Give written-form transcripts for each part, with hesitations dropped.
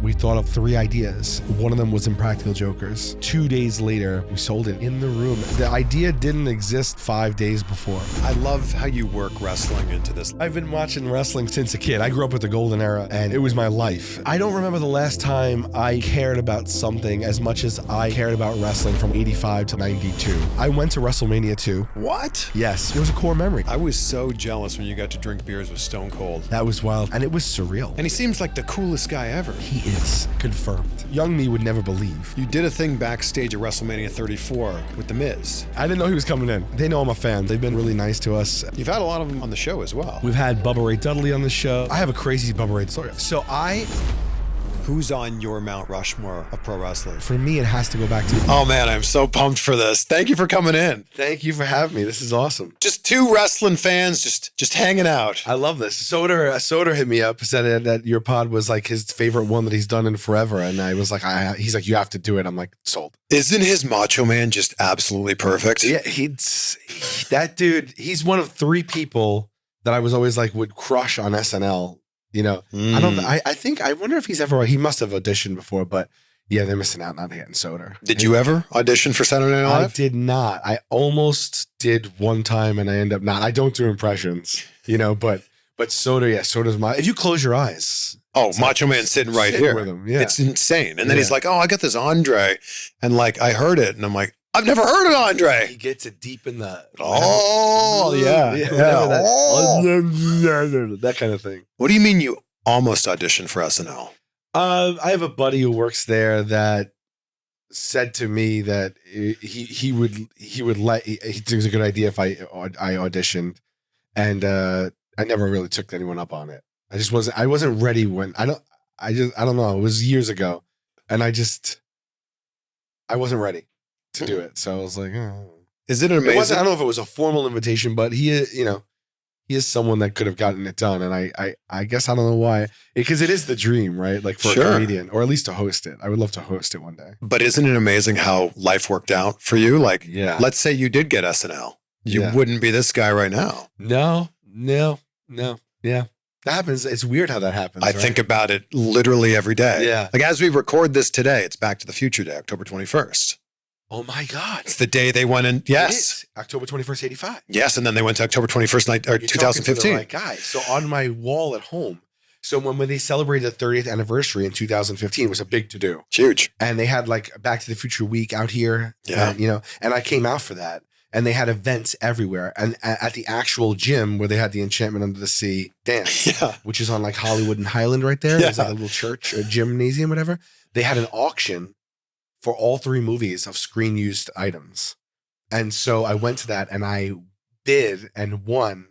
We thought of 3 ideas. One of them was Impractical Jokers. 2 days later, we sold it in the room. The idea didn't exist 5 days before. I love how you work wrestling into this. I've been watching wrestling since a kid. I grew up with the golden era, and it was my life. I don't remember the last time I cared about something as much as I cared about wrestling from 85 to 92. I went to WrestleMania 2. What? Yes, it was a core memory. I was so jealous when you got to drink beers with Stone Cold. That was wild, and it was surreal. And he seems like the coolest guy ever. He is. Confirmed. Young me would never believe. You did a thing backstage at WrestleMania 34 with The Miz. I didn't know he was coming in. They know I'm a fan. They've been really nice to us. You've had a lot of them on the show as well. We've had Bubba Ray Dudley on the show. I have a crazy Bubba Ray story. Who's on your Mount Rushmore of pro wrestling? For me, it has to go back to... Oh man, I'm so pumped for this. Thank you for coming in. Thank you for having me. This is awesome. Just 2 wrestling fans just hanging out. I love this. Soder hit me up, said that your pod was like his favorite one that he's done in forever. And I was like, he's like, you have to do it. I'm like, sold. Isn't his Macho Man just absolutely perfect? Yeah, that dude, he's one of 3 people that I was always like would crush on SNL. You know, I wonder if he must have auditioned before, but yeah, they're missing out not getting Soder. Did you ever audition for Saturday Night Live? I did not. I almost did one time and I end up not. I don't do impressions, you know, but Soder, yeah, Soder's if you close your eyes. Oh, Macho Man sitting right here. With him, yeah. It's insane. And then he's like, oh, I got this Andre. And like, I heard it and I'm like, I've never heard of Andre. He gets it deep in the... Oh, yeah. That kind of thing. What do you mean you almost auditioned for SNL? I have a buddy who works there that said to me that he thinks it's a good idea if I auditioned, and I never really took anyone up on it. I wasn't ready when I don't know. It was years ago, and I wasn't ready to do it. So I was like, oh. Is it amazing? I don't know if it was a formal invitation, but he is someone that could have gotten it done. And I guess I don't know why, because it is the dream, right? Like for a comedian, or at least to host it. I would love to host it one day. But isn't it amazing how life worked out for you? Like, yeah. Let's say you did get SNL. You wouldn't be this guy right now. No. Yeah. That happens. It's weird how that happens. I think about it literally every day. Yeah. Like as we record this today, it's Back to the Future Day, October 21st. Oh my God. It's the day they went in. Yes. October 21st, 85. Yes. And then they went to October 21st, You're 2015. To the right guy. So on my wall at home. So when they celebrated the 30th anniversary in 2015, it was a big to-do. Huge. And they had like Back to the Future week out here. Yeah. And I came out for that. And they had events everywhere. And at the actual gym where they had the Enchantment Under the Sea dance, which is on like Hollywood and Highland right there. There's like a little church, a gymnasium, whatever. They had an auction for all 3 movies of screen used items. And so I went to that and I bid and won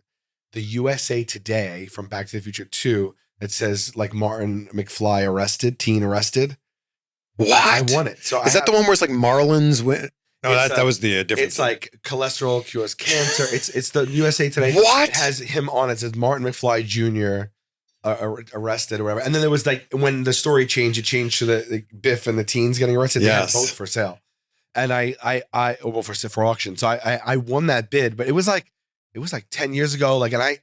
the USA Today from Back to the Future 2 that says like Martin McFly arrested, teen arrested. What? I won it. So is that the one where it's like Marlins win? No, that was the difference. It's like cholesterol cures cancer. It's the USA Today. What? It has him on it. It says Martin McFly Jr. Arrested or whatever. And then there was like, when the story changed, it changed to the Biff and the teens getting arrested. They had both for sale. And for auction. So I won that bid, but it was like 10 years ago. Like, and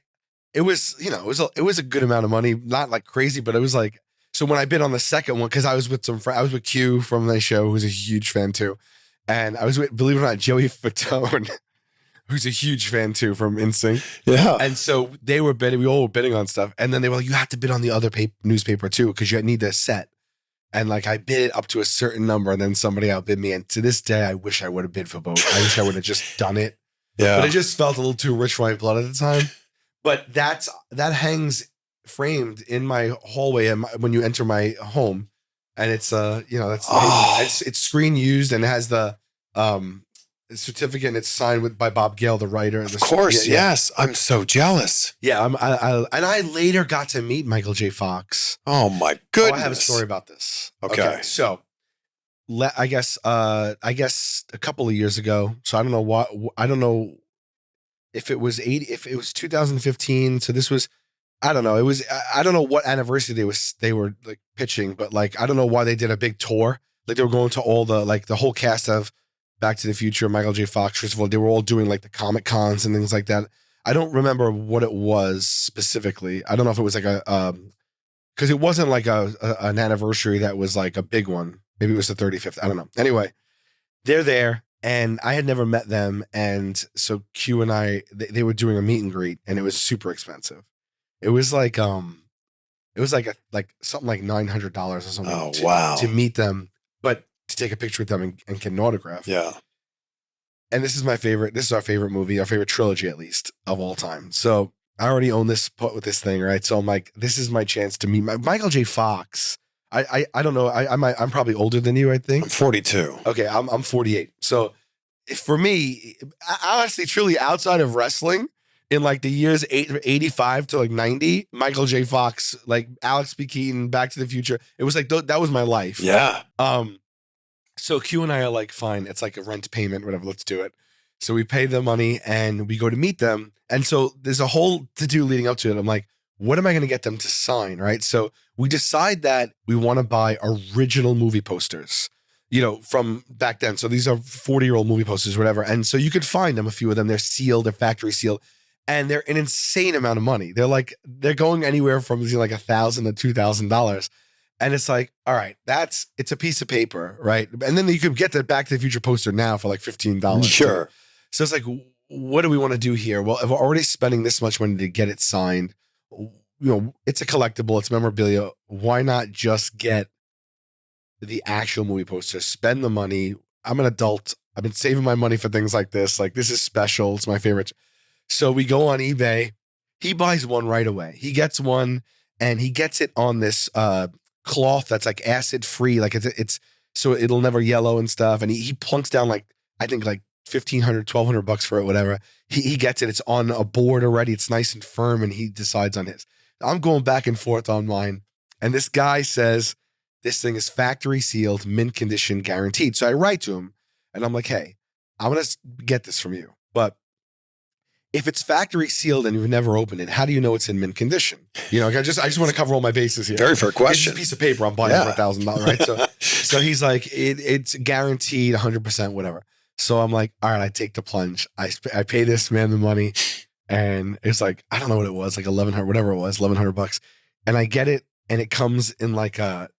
it was a good amount of money, not like crazy, but it was like, so when I bid on the second one, cause I was with I was with Q from the show, who's a huge fan too. And I was with, believe it or not, Joey Fatone, who's a huge fan too from NSYNC. Yeah. And so they were bidding, we all were bidding on stuff. And then they were like, you have to bid on the other newspaper too, because you need this set. And like I bid it up to a certain number and then somebody outbid me. And to this day, I wish I would have bid for both. I wish I would have just done it. Yeah. But it just felt a little too rich for my blood at the time. But that hangs framed in my hallway when you enter my home. And it's it's screen used and it has the certificate and it's signed by Bob Gale, the writer. Of course, yes. I'm so jealous. Yeah, and I later got to meet Michael J. Fox. Oh my goodness! I have a story about this. Okay. So I guess a couple of years ago. So I don't know what, I don't know if it was 2015. So this was, I don't know. It was, I don't know what anniversary they were like pitching, but like, I don't know why they did a big tour. Like they were going to all the whole cast of Back to the Future, Michael J. Fox, Chris Van Vliet, they were all doing like the Comic Cons and things like that. I don't remember what it was specifically. I don't know if it was like because it wasn't like an anniversary that was like a big one. Maybe it was the 35th. I don't know. Anyway, they're there, and I had never met them, and so Q and I, they were doing a meet and greet, and it was super expensive. It was like something like $900 or something. To meet them, but to take a picture with them and get an autograph. Yeah. And this is my favorite. This is our favorite movie, our favorite trilogy, at least, of all time. So I already own this with this thing, right? So I'm like, this is my chance to meet Michael J. Fox. I don't know. I'm probably older than you, I think. I'm 42. Okay, I'm 48. So for me, honestly, truly, outside of wrestling, in like the years 85 to like 90, Michael J. Fox, like Alex B. Keaton, Back to the Future, it was like that was my life. Yeah. So Q and I are like, fine, it's like a rent payment, whatever, let's do it. So we pay the money and we go to meet them. And so there's a whole to-do leading up to it. I'm like, what am I going to get them to sign, right? So we decide that we want to buy original movie posters, from back then. So these are 40-year-old movie posters, whatever. And so you could find them, a few of them. They're sealed, they're factory sealed, and they're an insane amount of money. They're going anywhere from like $1,000 to $2,000. And it's like, all right, it's a piece of paper, right? And then you could get the Back to the Future poster now for like $15. Sure. So it's like, what do we want to do here? Well, if we're already spending this much money to get it signed, it's a collectible, it's memorabilia. Why not just get the actual movie poster, spend the money? I'm an adult. I've been saving my money for things like this. Like, this is special. It's my favorite. So we go on eBay. He buys one right away. He gets one, and he gets it on this cloth that's like acid free, like it's so it'll never yellow and stuff. And he plunks down like, I think like $1,500, $1,200 for it, whatever. He gets it. It's on a board already. It's nice and firm, and he decides on his. I'm going back and forth on mine, and this guy says this thing is factory sealed, mint condition, guaranteed. So I write to him, and I'm like, hey, I'm gonna get this from you, but if it's factory sealed and you've never opened it, how do you know it's in mint condition? I just want to cover all my bases here. Very fair question. It's a piece of paper I'm buying for $1,000, right? So he's like, it's guaranteed 100%, whatever. So I'm like, all right, I take the plunge. I pay this man the money, and it's like, I don't know what it was, like $1,100, whatever it was, $1,100, and I get it, and it comes in like a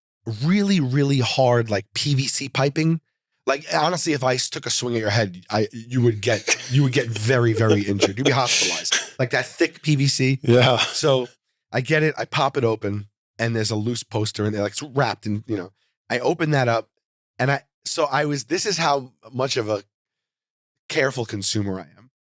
really, really hard like PVC piping. Like, honestly, if I took a swing at your head, you would get very, very injured. You'd be hospitalized. Like that thick PVC. Yeah. So I get it. I pop it open, and there's a loose poster in there, like it's wrapped in, I open that up, and this is how much of a careful consumer I am.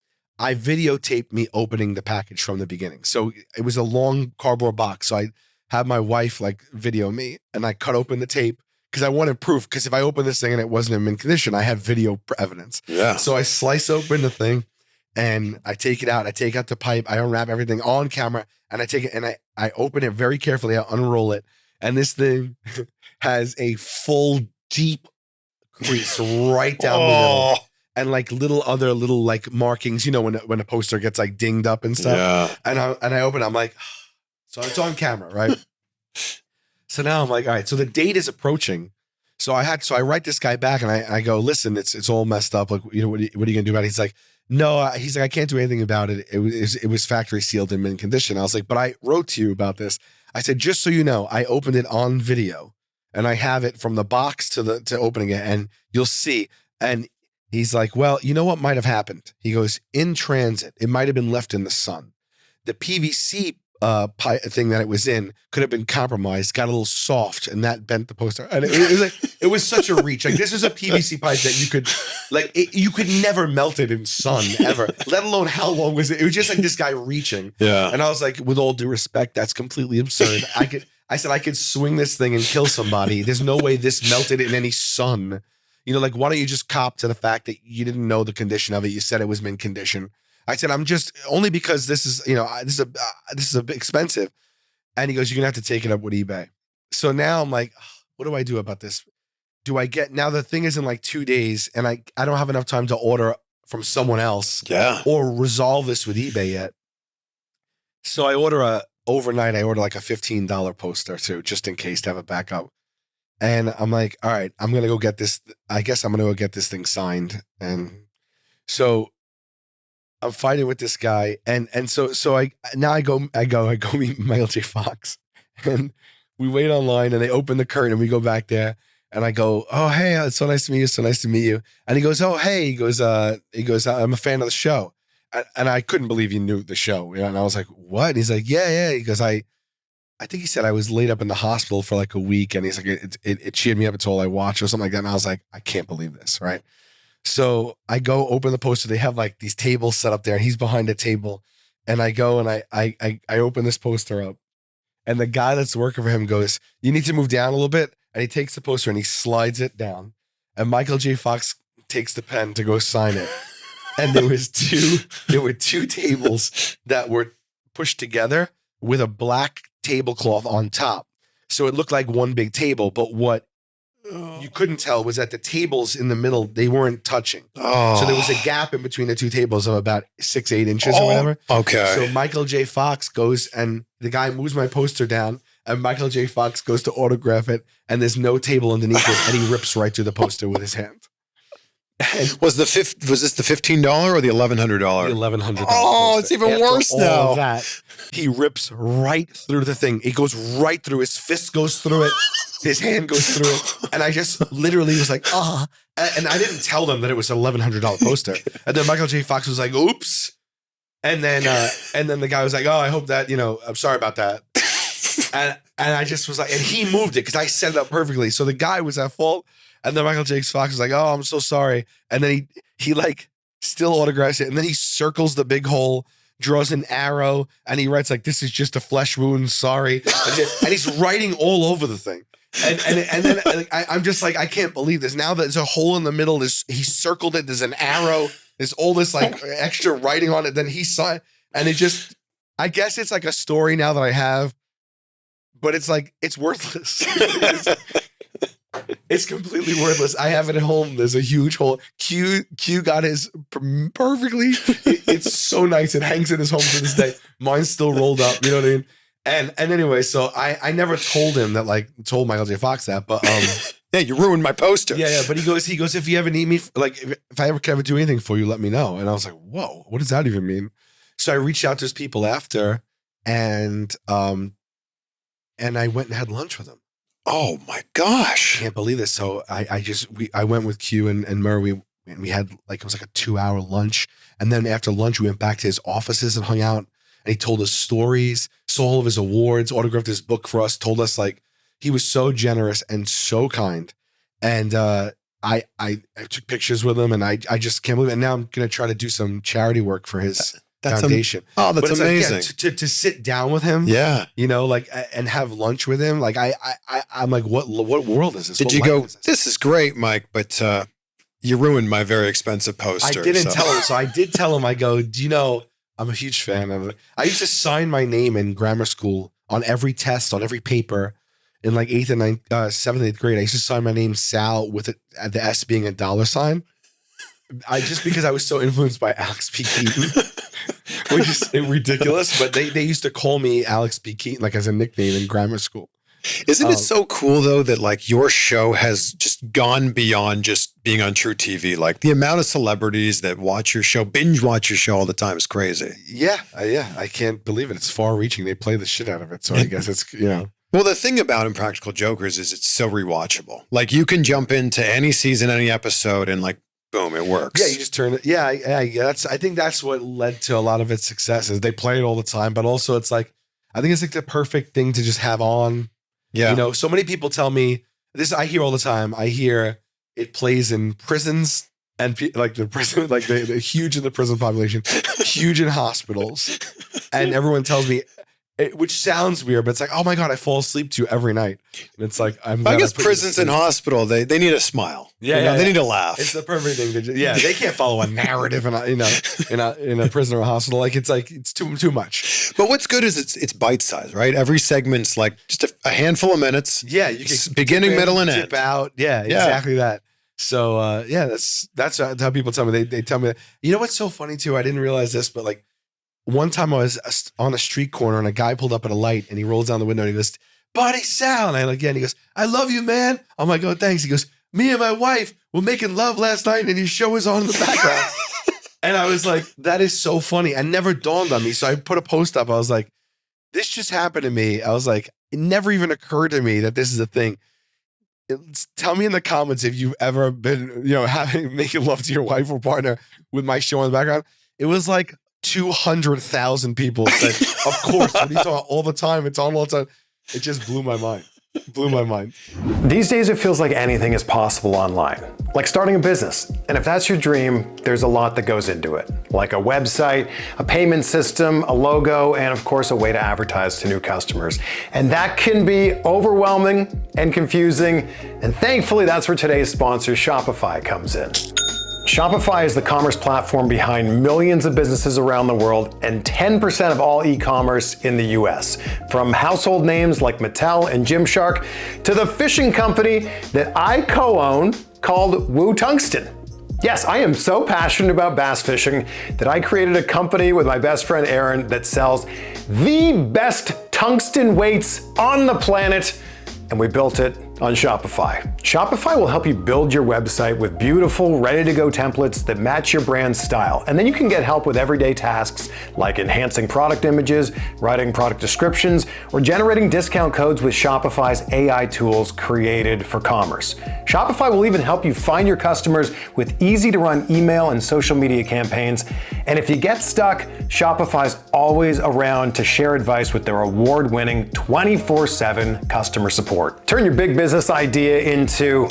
I videotaped me opening the package from the beginning. So it was a long cardboard box. So I had my wife like video me, and I cut open the tape, because I wanted proof, because if I opened this thing and it wasn't in mint condition, I had video evidence. Yeah. So I slice open the thing, and I take it out. I take out the pipe. I unwrap everything on camera, and I take it, and I open it very carefully. I unroll it, and this thing has a full deep crease right down the middle, and like little like markings. When a poster gets like dinged up and stuff. Yeah. And I open it, I'm like, so it's on camera, right? So now I'm like, all right, so the date is approaching. So I write this guy back, and I go, listen, it's all messed up. Like, what are you gonna do about it? He's like, no, he's like, I can't do anything about it. It was factory sealed in mint condition. I was like, but I wrote to you about this. I said, just so you know, I opened it on video, and I have it from the box to opening it, and you'll see. And he's like, well, you know what might have happened? He goes, in transit, it might have been left in the sun. The PVC thing that it was in could have been compromised, got a little soft, and that bent the poster. And it was such a reach. Like, this is a PVC pipe that you could never melt it in sun ever, let alone how long was it? It was just like this guy reaching. Yeah. And I was like, with all due respect, that's completely absurd. I said I could swing this thing and kill somebody. There's no way this melted in any sun. Like, why don't you just cop to the fact that you didn't know the condition of it? You said it was mint condition. I said, I'm just, only because this is a bit expensive. And he goes, you're going to have to take it up with eBay. So now I'm like, what do I do about this? Now the thing is in like 2 days, and I don't have enough time to order from someone else or resolve this with eBay yet. So I order overnight, I order like a $15 poster too, just in case to have a backup. And I'm like, all right, I'm going to go get this. I guess I'm going to go get this thing signed. And so I'm fighting with this guy, and so I go meet Michael J. Fox, and we wait online and they open the curtain and we go back there. And I go, oh, hey, it's so nice to meet you. So nice to meet you. And he goes, oh, hey, he goes, I'm a fan of the show. And I couldn't believe he knew the show. And I was like, what? And he's like, yeah. He goes, I think he said I was laid up in the hospital for like a week. And he's like, it cheered me up. It's all I watch or something like that. And I was like, I can't believe this. Right. So I go open the poster. They have like these tables set up there and he's behind a table. And I go and I open this poster up. And the guy that's working for him goes, you need to move down a little bit. And he takes the poster and he slides it down. And Michael J. Fox takes the pen to go sign it. And there were two tables that were pushed together with a black tablecloth on top. So it looked like one big table. But what you couldn't tell was that the tables in the middle, they weren't touching. Oh. So there was a gap in between the two tables of about 6-8 inches or whatever. Okay. So Michael J. Fox goes and the guy moves my poster down and Michael J. Fox goes to autograph it and there's no table underneath it and he rips right through the poster with his hand. And was this the $15 or the $1,100? The $1,100. Oh, it's even worse now. All of that, he rips right through the thing. It goes right through. His fist goes through it. His hand goes through it. And I just literally was like, and I didn't tell them that it was an $1,100 poster. And then Michael J. Fox was like, oops. And then the guy was like, oh, I hope that, I'm sorry about that. And I just was like, and he moved it because I set it up perfectly. So the guy was at fault. And then Michael J. Fox was like, oh, I'm so sorry. And then he like still autographs it. And then he circles the big hole, draws an arrow, and he writes like, this is just a flesh wound, sorry. And he's writing all over the thing. And then I'm just like, I can't believe this. Now there's a hole in the middle. He circled it. There's an arrow. There's all this like extra writing on it. Then he saw it. And it just, I guess it's like a story now that I have, but it's like, it's worthless. It's completely worthless. I have it at home. There's a huge hole. Q got his perfectly. It's so nice. It hangs in his home to this day. Mine's still rolled up. You know what I mean? And anyway, so I never told him that, like, told Michael J. Fox that, but yeah, you ruined my poster. Yeah. But he goes, if you ever need me, like, if I ever can ever do anything for you, let me know. And I was like, whoa, what does that even mean? So I reached out to his people after, and I went and had lunch with him. Oh my gosh. I can't believe this. So I went with Q and Murray. We had like, it was like a 2-hour lunch. And then after lunch, we went back to his offices and hung out. And he told us stories, saw all of his awards, autographed his book for us, told us like, he was so generous and so kind. And I took pictures with him and I just can't believe it. And now I'm going to try to do some charity work for his foundation. That's amazing. Like, yeah, to sit down with him. Yeah. Like, and have lunch with him. Like I'm like, what world is this? Did you go, this is great, Mike, but you ruined my very expensive poster. I didn't tell him. So I did tell him, I go, do you know, I'm a huge fan of it. I used to sign my name in grammar school on every test, on every paper in like 8th and 7th and 8th grade. I used to sign my name Sal with it, the S being a $sign. Just because I was so influenced by Alex P. Keaton, which is ridiculous, but they used to call me Alex P. Keaton, like as a nickname in grammar school. Isn't it so cool though that like your show has just gone beyond just being on True TV? Like the amount of celebrities that watch your show, binge watch your show all the time is crazy. Yeah. I can't believe it. It's far reaching. They play the shit out of it. So I guess it's, Well, the thing about Impractical Jokers is it's so rewatchable. Like you can jump into any season, any episode and like, boom, it works. Yeah, you just turn it. Yeah, I think that's what led to a lot of its success is they play it all the time, but also it's like, I think it's like the perfect thing to just have on. Yeah. So many people tell me this, I hear all the time. I hear it plays in prisons and like the prison, like the huge in the prison population, huge in hospitals. And everyone tells me, which sounds weird, but it's like, oh my God, I fall asleep to every night. And it's like, I guess prisons and hospital, they need a smile. Yeah, they need to laugh. It's the perfect thing to do. Yeah, they can't follow a narrative in a prison or a hospital. Like it's too much. But what's good is it's bite size, right? Every segment's like just a handful of minutes. Yeah, you can beginning, middle, and end. Dip out. Yeah, exactly that. So that's how people tell me. They tell me that. You know what's so funny too? I didn't realize this, but like. One time I was on a street corner and a guy pulled up at a light and he rolls down the window and he goes, "Buddy Sal." And I look again, he goes, "I love you, man." I'm like, "Oh, thanks." He goes, "Me and my wife were making love last night and your show was on in the background." And I was like, that is so funny. It never dawned on me. So I put a post up. I was like, this just happened to me. I was like, it never even occurred to me that this is a thing. Tell me in the comments if you've ever been, making love to your wife or partner with my show in the background. It was like 200,000 people said, of course, what are you talking about all the time? It's on all the time. It just blew my mind. These days, it feels like anything is possible online, like starting a business. And if that's your dream, there's a lot that goes into it, like a website, a payment system, a logo, and of course, a way to advertise to new customers. And that can be overwhelming and confusing. And thankfully, that's where today's sponsor, Shopify, comes in. Shopify is the commerce platform behind millions of businesses around the world and 10% of all e-commerce in the US. From household names like Mattel and Gymshark to the fishing company that I co-own called Woo Tungsten. Yes, I am so passionate about bass fishing that I created a company with my best friend Aaron that sells the best tungsten weights on the planet, and we built it on Shopify. Shopify will help you build your website with beautiful, ready-to-go templates that match your brand's style. And then you can get help with everyday tasks like enhancing product images, writing product descriptions, or generating discount codes with Shopify's AI tools created for commerce. Shopify will even help you find your customers with easy-to-run email and social media campaigns. And if you get stuck, Shopify's always around to share advice with their award-winning 24/7 customer support. Turn your big business idea into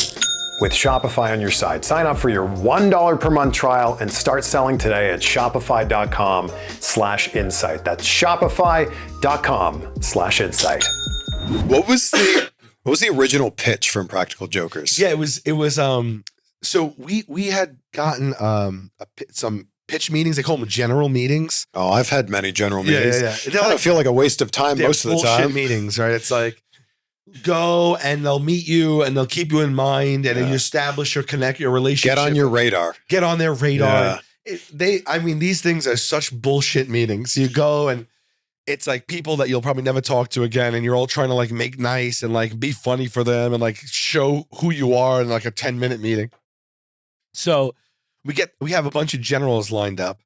with Shopify on your side. Sign up for your $1 per month trial and start selling today at shopify.com/insight. That's shopify.com/insight. What was the original pitch from Impractical Jokers? Yeah, it was so we had gotten some pitch meetings. They call them general meetings. Oh, I've had many general meetings. Yeah. They kind of feel like a waste of time most of the time. Bullshit meetings, right? It's like, go and they'll meet you and they'll keep you in mind and then you establish or connect your relationship. Get on your radar. Get on their radar. Yeah. These things are such bullshit meetings. You go and it's like people that you'll probably never talk to again, and you're all trying to like make nice and like be funny for them and like show who you are in like a 10-minute meeting. So we have a bunch of generals lined up,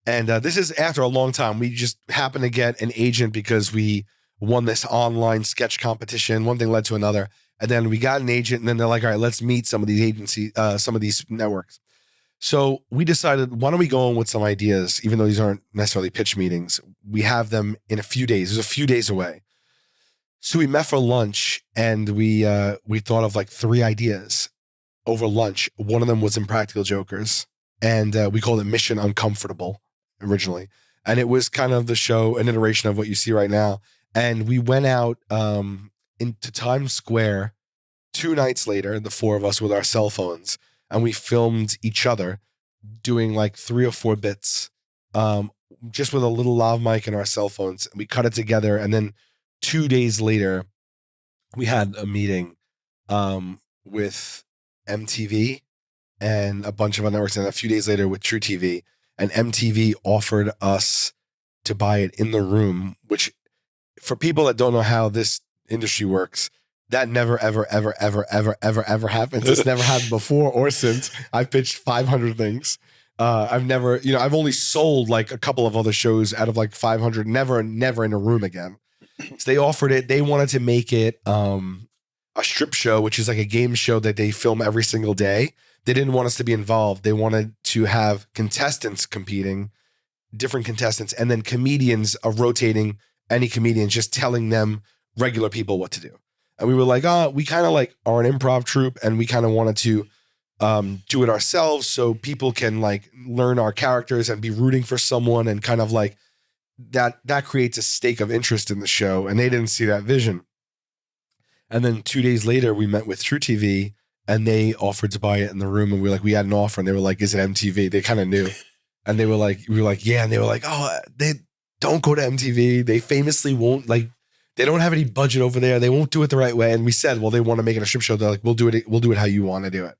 and this is after a long time. We just happened to get an agent because we won this online sketch competition. One thing led to another, and then we got an agent, and then they're like, all right, let's meet some of these agencies, some of these networks. So we decided, why don't we go in with some ideas, even though these aren't necessarily pitch meetings. We have them in a few days. It was a few days away. So we met for lunch, and we thought of like 3 ideas over lunch. One of them was Impractical Jokers, and we called it Mission Uncomfortable originally. And it was kind of the show, an iteration of what you see right now. And we went out into Times Square 2 nights later, the 4 of us with our cell phones, and we filmed each other doing like 3 or 4 bits, just with a little lav mic and our cell phones. We cut it together, and then 2 days later, we had a meeting with MTV and a bunch of other networks, and a few days later with True TV. And MTV offered us to buy it in the room, which for people that don't know how this industry works, that never, ever, ever, ever, ever, ever, ever happens. It's never happened before or since. I've pitched 500 things. I've never, I've only sold like a couple of other shows out of like 500, never in a room again. So they offered it. They wanted to make it a strip show, which is like a game show that they film every single day. They didn't want us to be involved. They wanted to have contestants competing, different contestants, and then comedians rotating any comedians, just telling them regular people what to do. And we were like, we kind of like are an improv troupe, and we kind of wanted to do it ourselves so people can like learn our characters and be rooting for someone, and kind of like that creates a stake of interest in the show. And they didn't see that vision. And then 2 days later, we met with True TV, and they offered to buy it in the room. And we had an offer, and they were like, is it MTV? They kind of knew. And they were like, we were like, yeah. And they were like, they don't go to MTV. They famously won't, like, they don't have any budget over there. They won't do it the right way. And we said, well, they want to make it a strip show. They're like, we'll do it how you want to do it.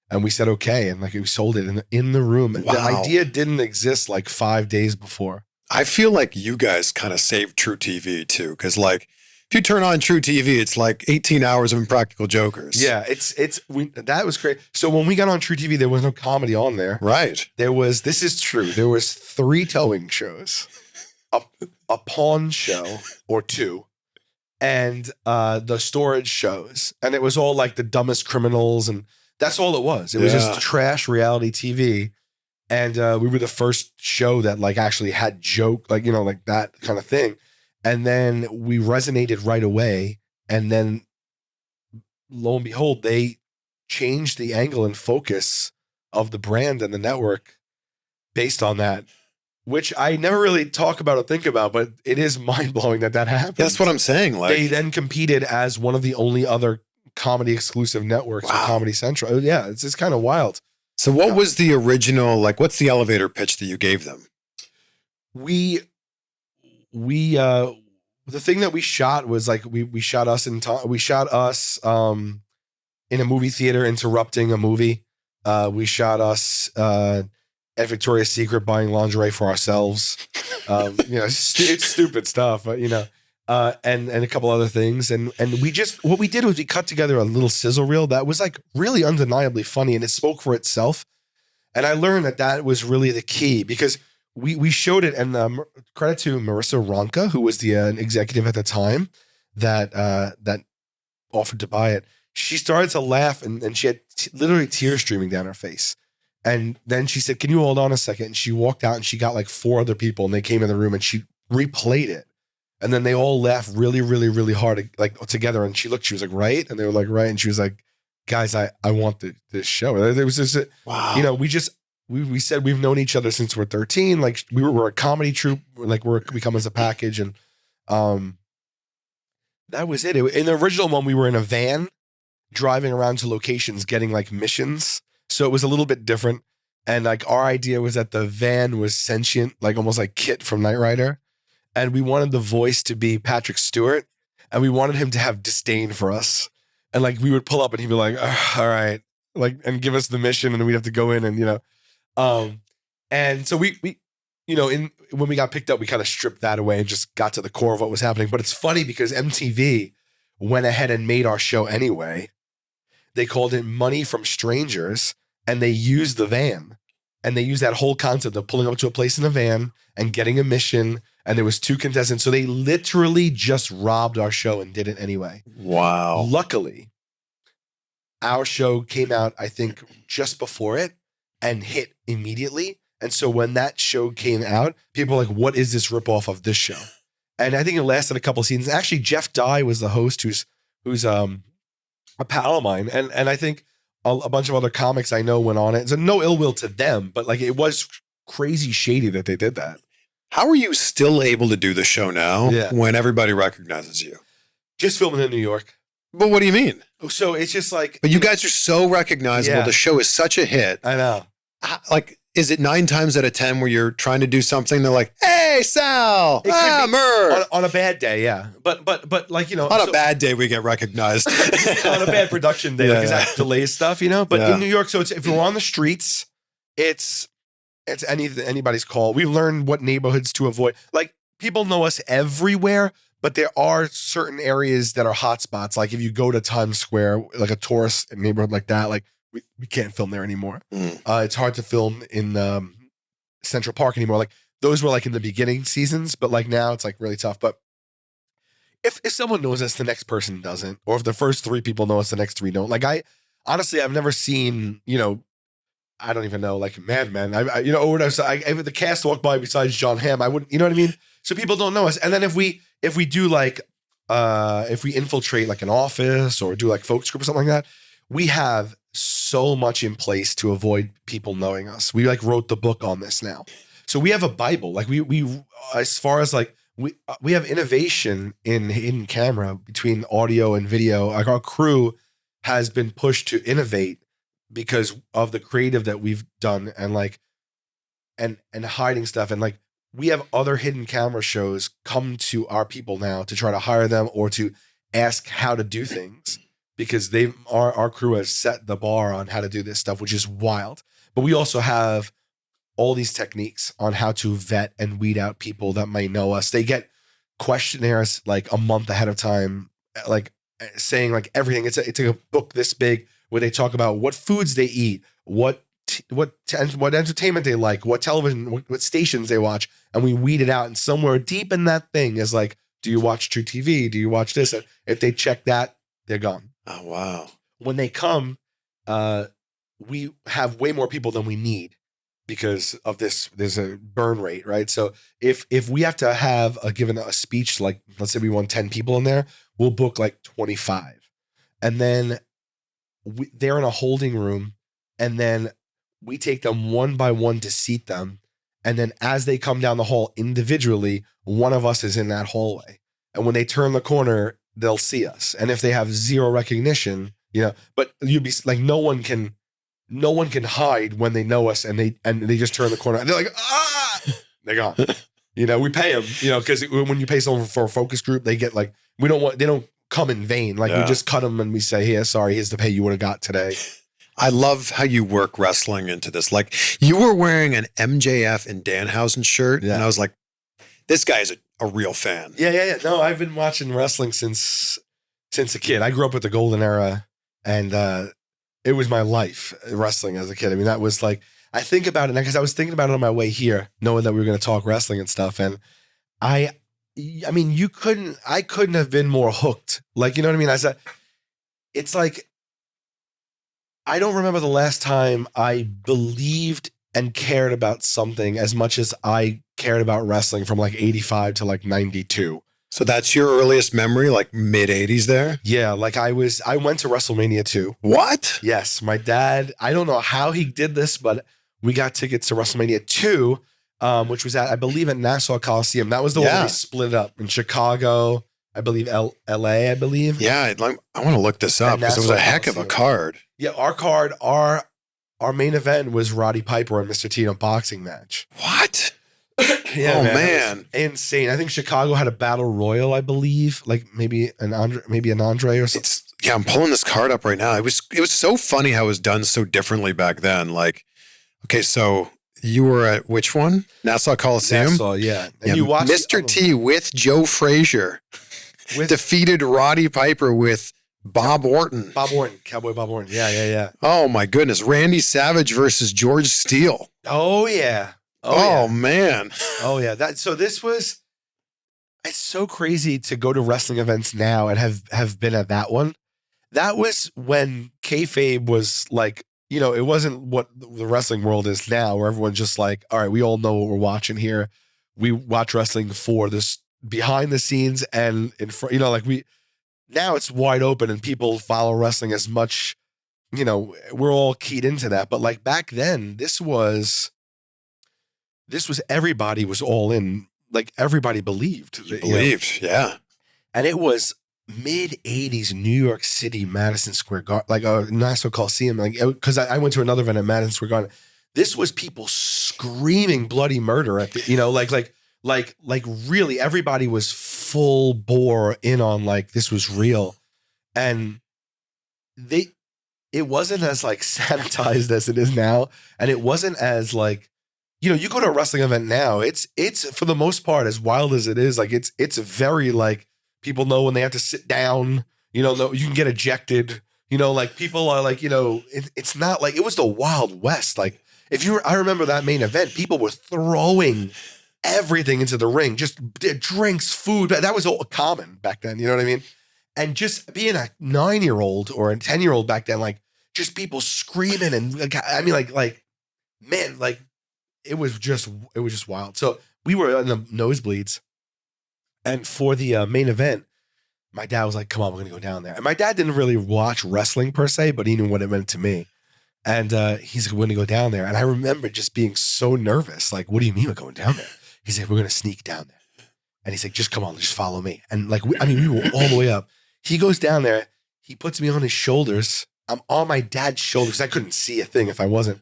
And we said, okay. And like, we sold it in the room. Wow. The idea didn't exist like 5 days before. I feel like you guys kind of saved True TV too. Cause like, if you turn on True TV, it's like 18 hours of Impractical Jokers. Yeah, that was great. So when we got on True TV, there was no comedy on there. Right. This is true. There was 3 towing shows a pawn show or two, and the storage shows, and it was all like the dumbest criminals, and that's all it was. It was just trash reality TV, and we were the first show that like actually had joke, like like that kind of thing, and then we resonated right away, and then lo and behold, they changed the angle and focus of the brand and the network based on that. Which I never really talk about or think about, but it is mind-blowing that happened. That's what I'm saying. Like, they then competed as one of the only other comedy exclusive networks with Comedy Central. Yeah, it's just kind of wild. So what was the original, like, what's the elevator pitch that you gave them? The thing that we shot was like, we shot us in a movie theater interrupting a movie. We shot us at Victoria's Secret buying lingerie for ourselves. It's stupid stuff, but and a couple other things. And what we did was we cut together a little sizzle reel that was like really undeniably funny, and it spoke for itself. And I learned that was really the key, because we showed it, and credit to Marissa Ronka, who was the executive at the time that offered to buy it. She started to laugh, and she had literally tears streaming down her face. And then she said, "Can you hold on a second?" And she walked out, and she got like 4 other people, and they came in the room, and she replayed it. And then they all laughed really, really, really hard, like together. And she was like, "Right?" And they were like, "Right." And she was like, "Guys, I want this show." There was just, wow. We said we've known each other since we're 13. Like we're a comedy troupe. Like we come as a package. And that was it. In the original one, we were in a van driving around to locations, getting like missions. So it was a little bit different. And like our idea was that the van was sentient, like almost like Kit from Knight Rider. And we wanted the voice to be Patrick Stewart. And we wanted him to have disdain for us. And like we would pull up and he'd be like, "All right," like, and give us the mission, and we'd have to go in and and so we when we got picked up, we kind of stripped that away and just got to the core of what was happening. But it's funny because MTV went ahead and made our show anyway. They called it Money from Strangers, and they used the van, and they used that whole concept of pulling up to a place in a van and getting a mission. And there was 2 contestants. So they literally just robbed our show and did it anyway. Wow. Luckily, our show came out, I think, just before it and hit immediately. And so when that show came out, people were like, "What is this ripoff of this show?" And I think it lasted a couple of seasons. Actually, Jeff Dye was the host, who's a pal of mine. And I think a bunch of other comics I know went on it. So no ill will to them, but like it was crazy shady that they did that. How are you still able to do the show now when everybody recognizes you? Just filming in New York. But what do you mean? So it's just like... But you guys are so recognizable. Yeah. The show is such a hit. I know. Like, is it 9 times out of 10 where you're trying to do something, they're like, "Hey, Sal, Mer." On a bad day, yeah. But like, on a bad day, we get recognized. On a bad production day, because that delays stuff, But in New York, so it's, if we're on the streets, it's anybody's call. We learn what neighborhoods to avoid. Like, people know us everywhere, but there are certain areas that are hotspots. Like if you go to Times Square, like a tourist neighborhood like that, like we can't film there anymore. It's hard to film in Central Park anymore. Like those were like in the beginning seasons, but like now it's like really tough. But if someone knows us, the next person doesn't. Or if the first 3 people know us, the next 3 don't. Like I've never seen, I don't even know, like Mad Men. Or when if the cast walked by besides John Hamm, I wouldn't, you know what I mean? So people don't know us. And then if we do like, if we infiltrate like an office or do like focus group or something like that, we have so much in place to avoid people knowing us. We like wrote the book on this now. So we have a Bible. Like we as far as like, we have innovation in hidden camera between audio and video. Like our crew has been pushed to innovate because of the creative that we've done and like, and hiding stuff. And like, we have other hidden camera shows come to our people now to try to hire them or to ask how to do things because our crew has set the bar on how to do this stuff, which is wild. But we also have all these techniques on how to vet and weed out people that might know us. They get questionnaires like a month ahead of time, like saying like everything. It's a book this big where they talk about what foods they eat, what what entertainment they like, what television, what stations they watch, and we weed it out. And somewhere deep in that thing is like, do you watch True TV? Do you watch this? If they check that, they're gone. Oh, wow. When they come, we have way more people than we need because of this. There's a burn rate, right? So if we have to have given a speech, like let's say we want 10 people in there, we'll book like 25. And then they're in a holding room, and then we take them one by one to seat them. And then as they come down the hall individually, one of us is in that hallway. And when they turn the corner, they'll see us. And if they have zero recognition, but you'd be like, no one can hide when they know us, and they just turn the corner and they're like, they're gone. We pay them, because when you pay someone for a focus group, they get like, they don't come in vain. Like we just cut them and we say, here, sorry, here's the pay you would have got today. I love how you work wrestling into this. Like you were wearing an MJF and Danhausen shirt, and I was like, this guy is a real fan. Yeah. No, I've been watching wrestling since a kid. I grew up with the golden era, and it was my life, wrestling as a kid. I mean, that was like, I think about it now because I was thinking about it on my way here, knowing that we were going to talk wrestling and stuff. And I mean, I couldn't have been more hooked. Like, you know what I mean? It's like, I don't remember the last time I believed and cared about something as much as I cared about wrestling from like 85 to like 92. So that's your earliest memory, like mid 80s there? Yeah. Like I went to WrestleMania 2. What? Yes. My dad, I don't know how he did this, but we got tickets to WrestleMania 2, which was I believe at Nassau Coliseum. That was the one they split up in Chicago, I believe LA, I believe. Yeah. I want to look this up because it was a heck of a card. Yeah. Our card, our main event was Roddy Piper and Mr. T in a boxing match. What? Yeah, man. Insane. I think Chicago had a battle royal, I believe, like maybe an Andre or something. I'm pulling this card up right now. It was so funny how it was done so differently back then. Like, okay, so you were at which one? Nassau Coliseum? Nassau, yeah. And you watched Mr. T with Joe Frazier defeated Roddy Piper with Bob Orton. Cowboy Bob Orton. Yeah. Oh my goodness. Randy Savage versus George Steele. Oh yeah. Oh man. Oh yeah. It's so crazy to go to wrestling events now and have been at that one. That was when kayfabe was like, it wasn't what the wrestling world is now, where everyone's just like, all right, we all know what we're watching here. We watch wrestling for this behind the scenes and in front, now it's wide open and people follow wrestling as much, we're all keyed into that. But like back then, this was everybody was all in, like everybody believed. Yeah. And it was mid 80s New York City, Madison Square Garden, like Nassau Coliseum, like because I went to another event at Madison Square Garden. This was people screaming bloody murder at the, like really everybody was full bore in on like this was real. And it wasn't as like sanitized as it is now. And it wasn't as like, you go to a wrestling event now, it's for the most part, as wild as it is, like it's very like people know when they have to sit down, you can get ejected, like people are like, it's not like it was the Wild West. Like I remember that main event, people were throwing everything into the ring, just drinks, food. That was all common back then. You know what I mean? And just being a 9-year-old or a 10-year-old back then, like just people screaming and man, like it was just wild. So we were in the nosebleeds, and for the main event, my dad was like, come on, we're going to go down there. And my dad didn't really watch wrestling per se, but he knew what it meant to me. And he's like, we're going to go down there. And I remember just being so nervous. Like, what do you mean we're going down there? He said, we're going to sneak down there. And he's like, just come on, just follow me. And like, we were all the way up. He goes down there. He puts me on his shoulders. I'm on my dad's shoulders. I couldn't see a thing if I wasn't.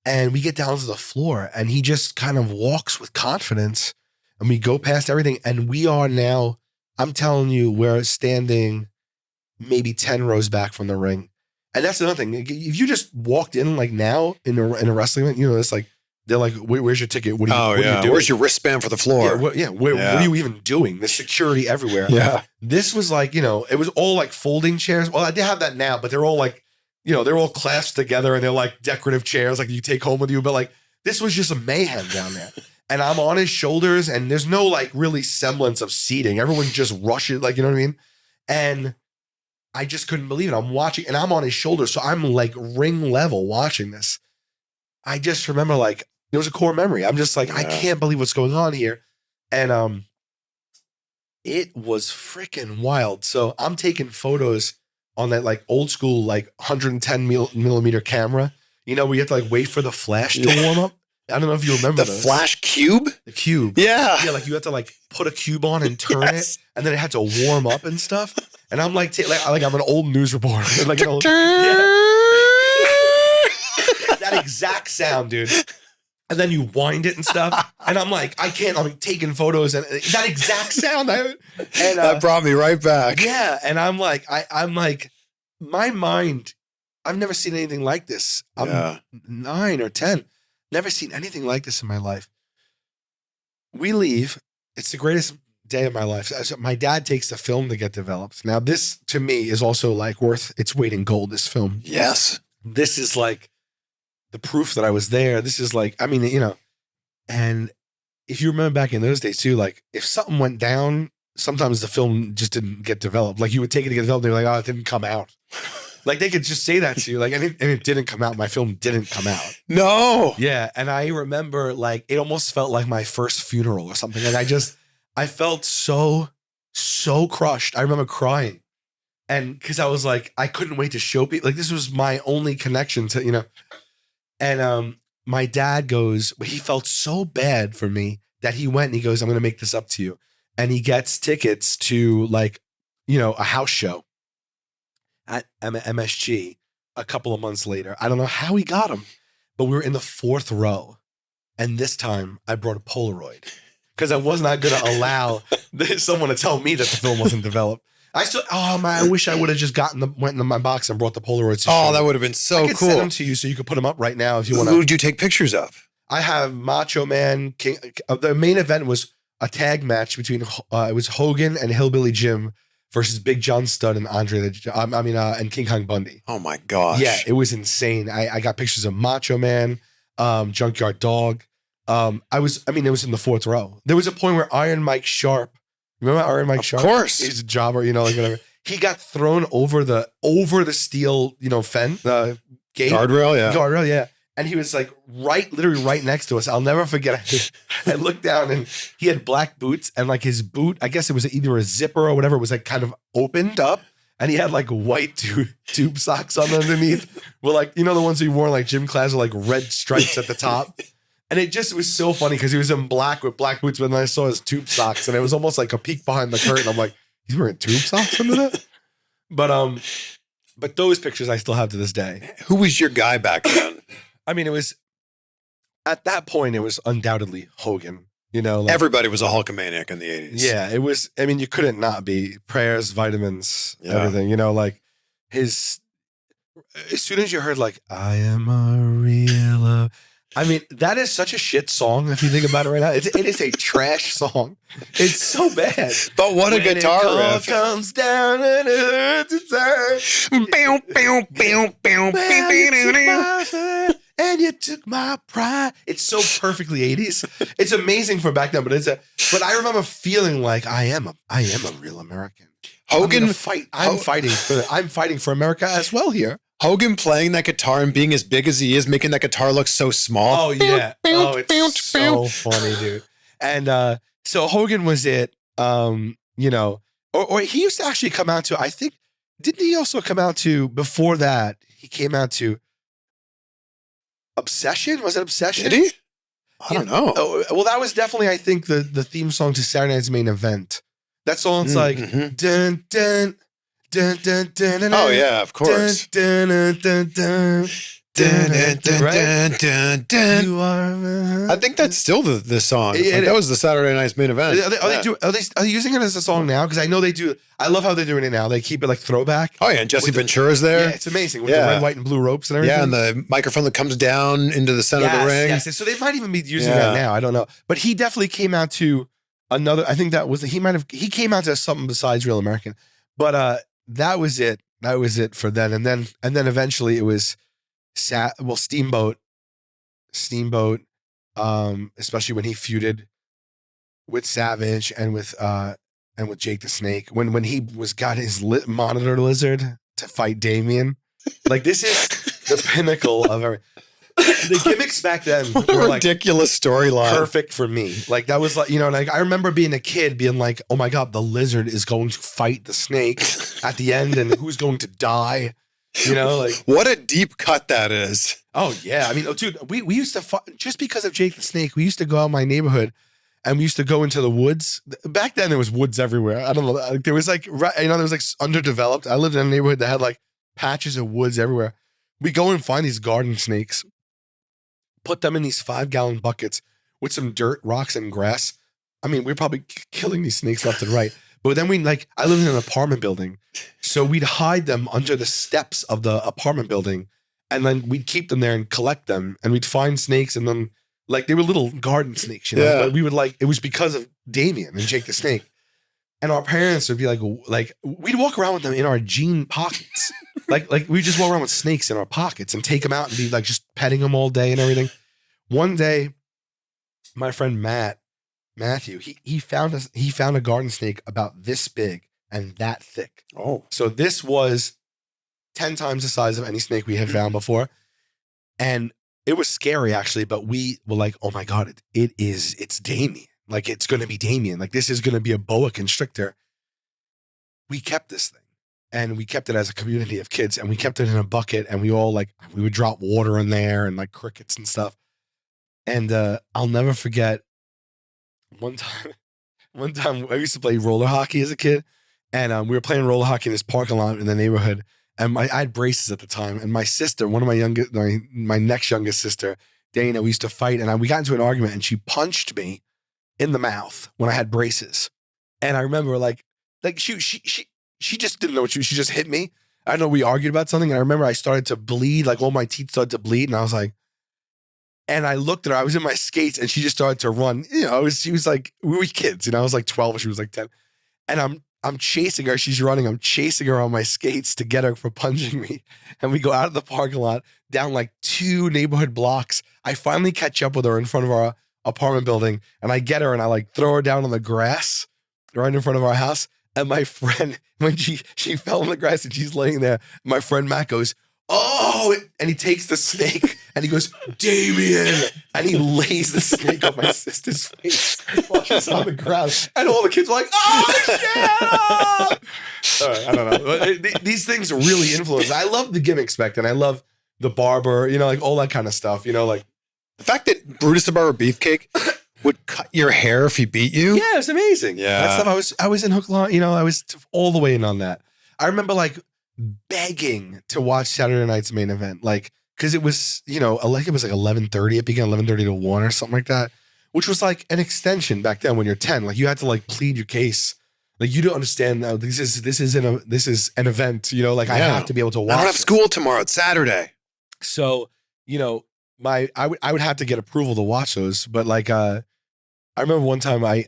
And we get down to the floor and he just kind of walks with confidence and we go past everything. And we are now, I'm telling you, we're standing maybe 10 rows back from the ring. And that's another thing. If you just walked in like now in a wrestling event, it's like, they're like, where's your ticket? What are you doing? Where's your wristband for the floor? What are you even doing? There's security everywhere. Yeah. This was like, it was all like folding chairs. Well, I did have that now, but they're all like they're all clasped together and they're like decorative chairs like you take home with you. But like, this was just a mayhem down there. And I'm on his shoulders and there's no like really semblance of seating. Everyone just rushes, like, you know what I mean? And I just couldn't believe it. I'm watching and I'm on his shoulders. So I'm like ring level watching this. I just remember like, it was a core memory. I'm just like, I can't believe what's going on here. And it was freaking wild. So I'm taking photos on that like old school, like 110 millimeter camera, where you have to like wait for the flash to warm up. I don't know if you remember the flash cube. The cube. Yeah. Yeah. Like you have to like put a cube on and turn it. And then it had to warm up and stuff. And I'm like, I'm an old news reporter. Like that exact sound, dude. And then you wind it and stuff. And I'm like, I'm taking photos and that exact sound. That brought me right back. Yeah. And I'm like, my mind, I've never seen anything like this. I'm 9 or 10. Never seen anything like this in my life. We leave. It's the greatest day of my life. My dad takes the film to get developed. Now, this to me is also like worth its weight in gold, this film. Yes. This is like the proof that I was there. This is like, and if you remember back in those days too, like if something went down, sometimes the film just didn't get developed. Like you would take it to get developed and they're like, oh, it didn't come out. Like they could just say that to you. Like, and it didn't come out. My film didn't come out. No. Yeah. And I remember like, it almost felt like my first funeral or something. And I felt so crushed. I remember crying. And cause I was like, I couldn't wait to show people, like this was my only connection to, and my dad goes, he felt so bad for me that he went and he goes, I'm going to make this up to you. And he gets tickets to like, a house show at MSG a couple of months later. I don't know how he got them, but we were in the 4th row. And this time I brought a Polaroid because I was not going to allow someone to tell me that the film wasn't developed. I wish I would have just went into my box and brought the Polaroids. Oh, that would have been so cool. Send them to you so you could put them up right now if you want to. Who did you take pictures of? I have Macho Man King. The main event was a tag match between it was Hogan and Hillbilly Jim versus Big John Studd and and King Kong Bundy. Oh my gosh. Yeah, it was insane. I got pictures of Macho Man, Junkyard Dog. It was in the 4th row. There was a point where Iron Mike Sharp, remember Iron Mike Sharp? Of course. He's a jobber, like whatever. He got thrown over the steel, fence, gate. Guardrail, yeah. And he was like literally right next to us. I'll never forget. I looked down and he had black boots and like his boot, I guess it was either a zipper or whatever, it was like kind of opened up and he had like white tube socks on underneath. Well, like, the ones you wore in like gym class with like red stripes at the top. And it was so funny because he was in black with black boots, but then I saw his tube socks and it was almost like a peek behind the curtain. I'm like, he's wearing tube socks under that? But those pictures I still have to this day. Who was your guy back then? It was at that point, it was undoubtedly Hogan, everybody was a Hulkamaniac in the 80s. Yeah, it was. You couldn't not be. Prayers, vitamins, everything, like as soon as you heard like, I am a real, that is such a shit song if you think about it right now. It is a trash song. It's so bad. But what a guitar riff. Comes down and it hurts and you took my pride. It's so perfectly 80s. It's amazing for back then, but I remember feeling like I am a real American. Hogan I'm fighting for America as well here. Hogan playing that guitar and being as big as he is, making that guitar look so small. Oh, yeah. Oh, it's so funny, dude. And so Hogan was it, or he used to actually come out to, I think, didn't he also come out to, before that, he came out to Obsession? Was it Obsession? Did he? I don't know. Well, that was definitely, I think, the theme song to Saturday Night's Main Event. That song's like, dun, dun, dun, dun, dun, dun, oh yeah, of course. Dun, dun, dun, dun, dun, dun, dun, dun. You are. I think that's still the song. That was the Saturday Night's Main Event. Are they using it as a song now? Because I know they do. I love how they're doing it now. They keep it like throwback. Oh yeah, and Jesse Ventura's there. Yeah, it's amazing with the red, white, and blue ropes and everything. Yeah, and the microphone that comes down into the center of the ring. Yes, so they might even be using that now. I don't know, but he definitely came out to another. I think that was he came out to something besides Real American, but that was it. That was it for then. And then eventually it was Steamboat, especially when he feuded with Savage and with Jake the Snake. When he got his monitor lizard to fight Damien. Like, this is the pinnacle of everything. The gimmicks back then what a were ridiculous storyline. Perfect for me. Like, that was like, like, I remember being a kid being like, oh my God, the lizard is going to fight the snake at the end, and who's going to die? Like, what a deep cut that is. Oh yeah. I mean, dude, we used to just because of Jake the Snake, we used to go out in my neighborhood and we used to go into the woods. Back then there was woods everywhere. I don't know. There was like, there was like underdeveloped. I lived in a neighborhood that had like patches of woods everywhere. We go and find these garden snakes, put them in these 5-gallon buckets with some dirt, rocks, and grass. I mean, we're probably killing these snakes left and right. But then I lived in an apartment building. So we'd hide them under the steps of the apartment building. And then we'd keep them there and collect them. And we'd find snakes. And then like, they were little garden snakes, Yeah. But we would it was because of Damien and Jake the Snake. And our parents would be like, we'd walk around with them in our jean pockets. like we just walk around with snakes in our pockets and take them out and be like, just petting them all day and everything. One day, my friend Matthew, he found a garden snake about this big and that thick. Oh. So this was 10 times the size of any snake we had found before. And it was scary actually, but we were like, oh my God, it's Damien. Like, it's going to be Damien. Like, this is going to be a boa constrictor. We kept this thing and we kept it as a community of kids, and we kept it in a bucket, and we all we would drop water in there and like crickets and stuff. And I'll never forget one time I used to play roller hockey as a kid, and we were playing roller hockey in this parking lot in the neighborhood. And I had braces at the time, and my sister, one of my next youngest sister, Dana, we used to fight, and we got into an argument, and she punched me in the mouth when I had braces. And I remember like she just didn't know what she just hit me. I know we argued about something, and I remember I started to bleed, like all my teeth started to bleed, and I was like, and I looked at her, I was in my skates, and she just started to run. She was like, we were kids, I was like 12, she was like 10. And I'm chasing her, she's running, I'm chasing her on my skates to get her for punching me. And we go out of the parking lot, down like 2 neighborhood blocks. I finally catch up with her in front of our apartment building, and I get her and I like throw her down on the grass right in front of our house. And my friend, when she fell on the grass and she's laying there, my friend Matt goes, oh, and he takes the snake and he goes, Damien, and he lays the snake on my sister's face while she's on the ground. And all the kids were like, oh, shit! I don't know. These things really influence. I love the gimmicks back then. I love the barber, like all that kind of stuff, like the fact that Brutus the Barber Beefcake would cut your hair if he beat you. Yeah, it's amazing. Yeah. That stuff, I was in hook line, I was all the way in on that. I remember like begging to watch Saturday Night's Main Event, like, because it was, it was like 11:30. It began 11:30 to 1 or something like that, which was like an extension back then when you're 10. Like, you had to like plead your case. Like, you don't understand now. This is an event. I have to be able to watch. I don't have school tomorrow. It's Saturday. So I would have to get approval to watch those. But like I remember one time I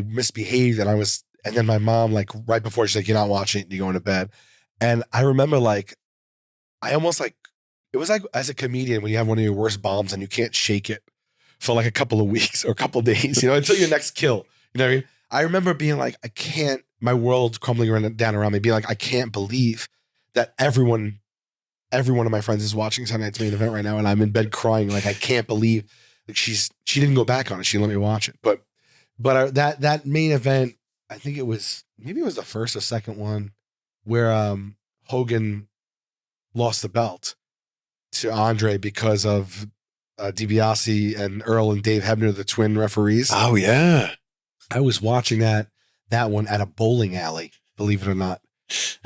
misbehaved, and then my mom, like, right before, she's like, you're not watching it, you're going to bed. And I remember like I almost like, it was like as a comedian when you have one of your worst bombs and you can't shake it for like a couple of weeks or a couple of days, until your next kill. You know what I mean? I remember being like, I can't, my world's crumbling down around me, being like, I can't believe that every one of my friends is watching Sunday Night's Main Event right now, and I'm in bed crying. Like, I can't believe like she didn't go back on it. She let me watch it. But that main event, I think maybe it was the first or second one where Hogan lost the belt to Andre because of DiBiase and Earl and Dave Hebner, the twin referees. Oh yeah. I was watching that one at a bowling alley, believe it or not.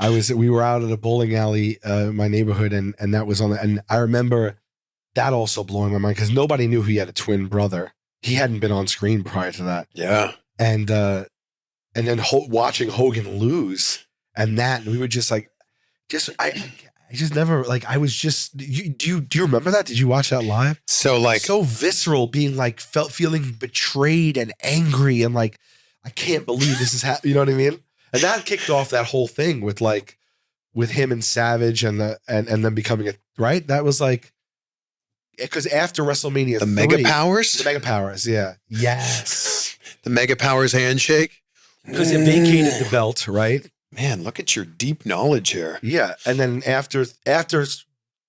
We were out at a bowling alley in my neighborhood, and that was on and I remember that also blowing my mind because nobody knew he had a twin brother. He hadn't been on screen prior to that. Yeah. And then watching Hogan lose, and we were just like, I just never, like, I was just, do you remember that? Did you watch that live? So like, so visceral, being like, feeling betrayed and angry, and like, I can't believe this is happening. You know what I mean? And that kicked off that whole thing with like with him and Savage and then becoming a right. That was like because after WrestleMania, the Mega Powers, yeah, yes, the Mega Powers handshake because it vacated the belt, right? Man, look at your deep knowledge here. Yeah, and then after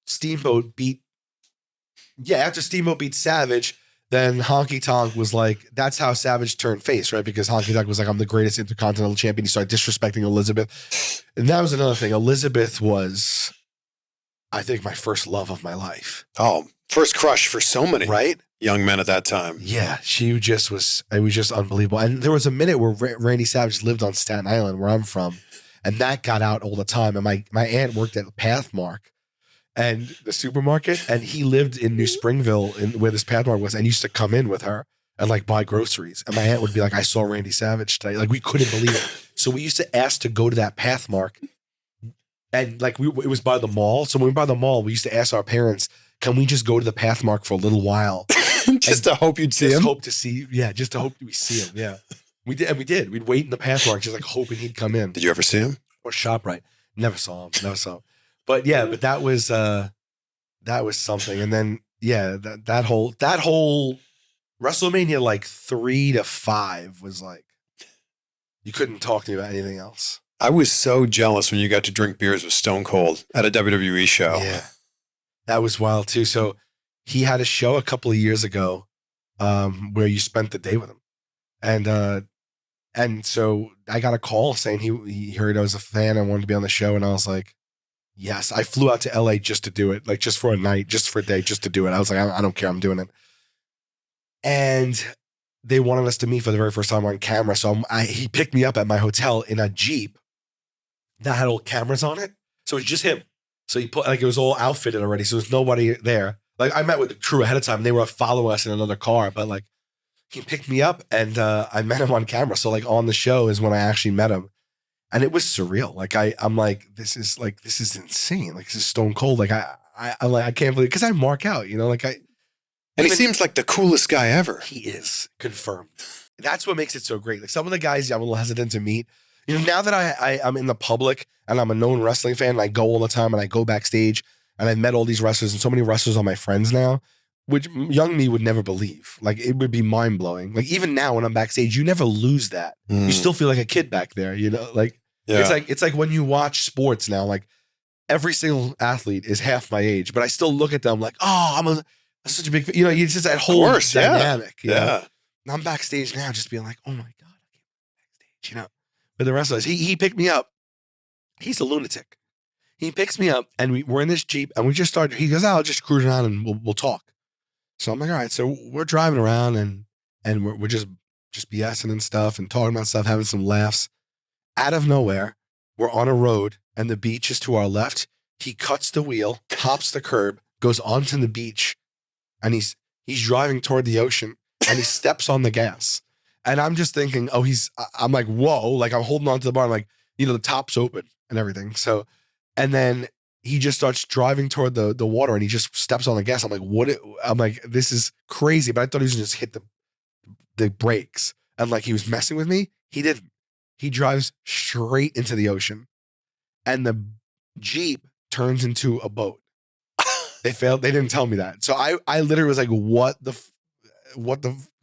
Steamboat beat Savage. Then Honky Tonk was like, that's how Savage turned face, right? Because Honky Tonk was like, I'm the greatest Intercontinental Champion. He started disrespecting Elizabeth. And that was another thing. Elizabeth was, I think, my first love of my life. Oh, first crush for so many young men at that time. Yeah, it was just unbelievable. And there was a minute where Randy Savage lived on Staten Island, where I'm from. And that got out all the time. And my aunt worked at Pathmark. And the supermarket, and he lived in New Springville, where this Pathmark was, and used to come in with her and like buy groceries. And my aunt would be like, "I saw Randy Savage today." Like we couldn't believe it. So we used to ask to go to that Pathmark, and like it was by the mall. So when we were by the mall, we used to ask our parents, "Can we just go to the Pathmark for a little while, just to hope you'd see him? Just to hope we see him." Yeah, we did, and we did. We'd wait in the Pathmark, just like hoping he'd come in. Did you ever see him? Or ShopRite? Never saw him. But yeah, but that was something. And then that whole WrestleMania like 3 to 5 was like you couldn't talk to me about anything else. I was so jealous when you got to drink beers with Stone Cold at a WWE show. Yeah. That was wild too. So he had a show a couple of years ago where you spent the day with him. And so I got a call saying he heard I was a fan and wanted to be on the show, and I was like, yes, I flew out to LA just to do it, like just for a night, just for a day, just to do it. I was like, I don't care, I'm doing it. And they wanted us to meet for the very first time on camera. So he picked me up at my hotel in a Jeep that had all cameras on it. So it was just him. So he put it was all outfitted already. So there's nobody there. Like I met with the crew ahead of time. They were following us in another car, but like he picked me up and I met him on camera. So like on the show is when I actually met him. And it was surreal. Like I'm like, this is insane. Like this is Stone Cold. Like I can't believe, because I mark out, and he seems like the coolest guy ever. He is confirmed. That's what makes it so great. Like some of the guys I'm a little hesitant to meet. Now that I'm in the public and I'm a known wrestling fan, and I go all the time and I go backstage and I've met all these wrestlers, and so many wrestlers are my friends now, which young me would never believe. Like it would be mind blowing. Like even now when I'm backstage, you never lose that. You still feel like a kid back there, like. Yeah. It's like when you watch sports now, like every single athlete is half my age, but I still look at them like, oh, I'm such a big, it's just that whole dynamic. Yeah. And I'm backstage now just being like, oh my God, I can't be backstage, But the rest of us, he picked me up. He's a lunatic. He picks me up and we're in this Jeep and we just started, he goes, I'll just cruise around and we'll talk. So I'm like, all right. So we're driving around and we're just BSing and stuff and talking about stuff, having some laughs. Out of nowhere, we're on a road and the beach is to our left. He cuts the wheel, hops the curb, goes onto the beach, and he's driving toward the ocean and he steps on the gas. And I'm just thinking, I'm like, whoa, like I'm holding onto the bar. I'm like, the top's open and everything. So, and then he just starts driving toward the water and he just steps on the gas. I'm like, I'm like, this is crazy. But I thought he was going to just hit the brakes and like he was messing with me. He didn't. He drives straight into the ocean and the Jeep turns into a boat. They failed. They didn't tell me that. So I literally was like, what the,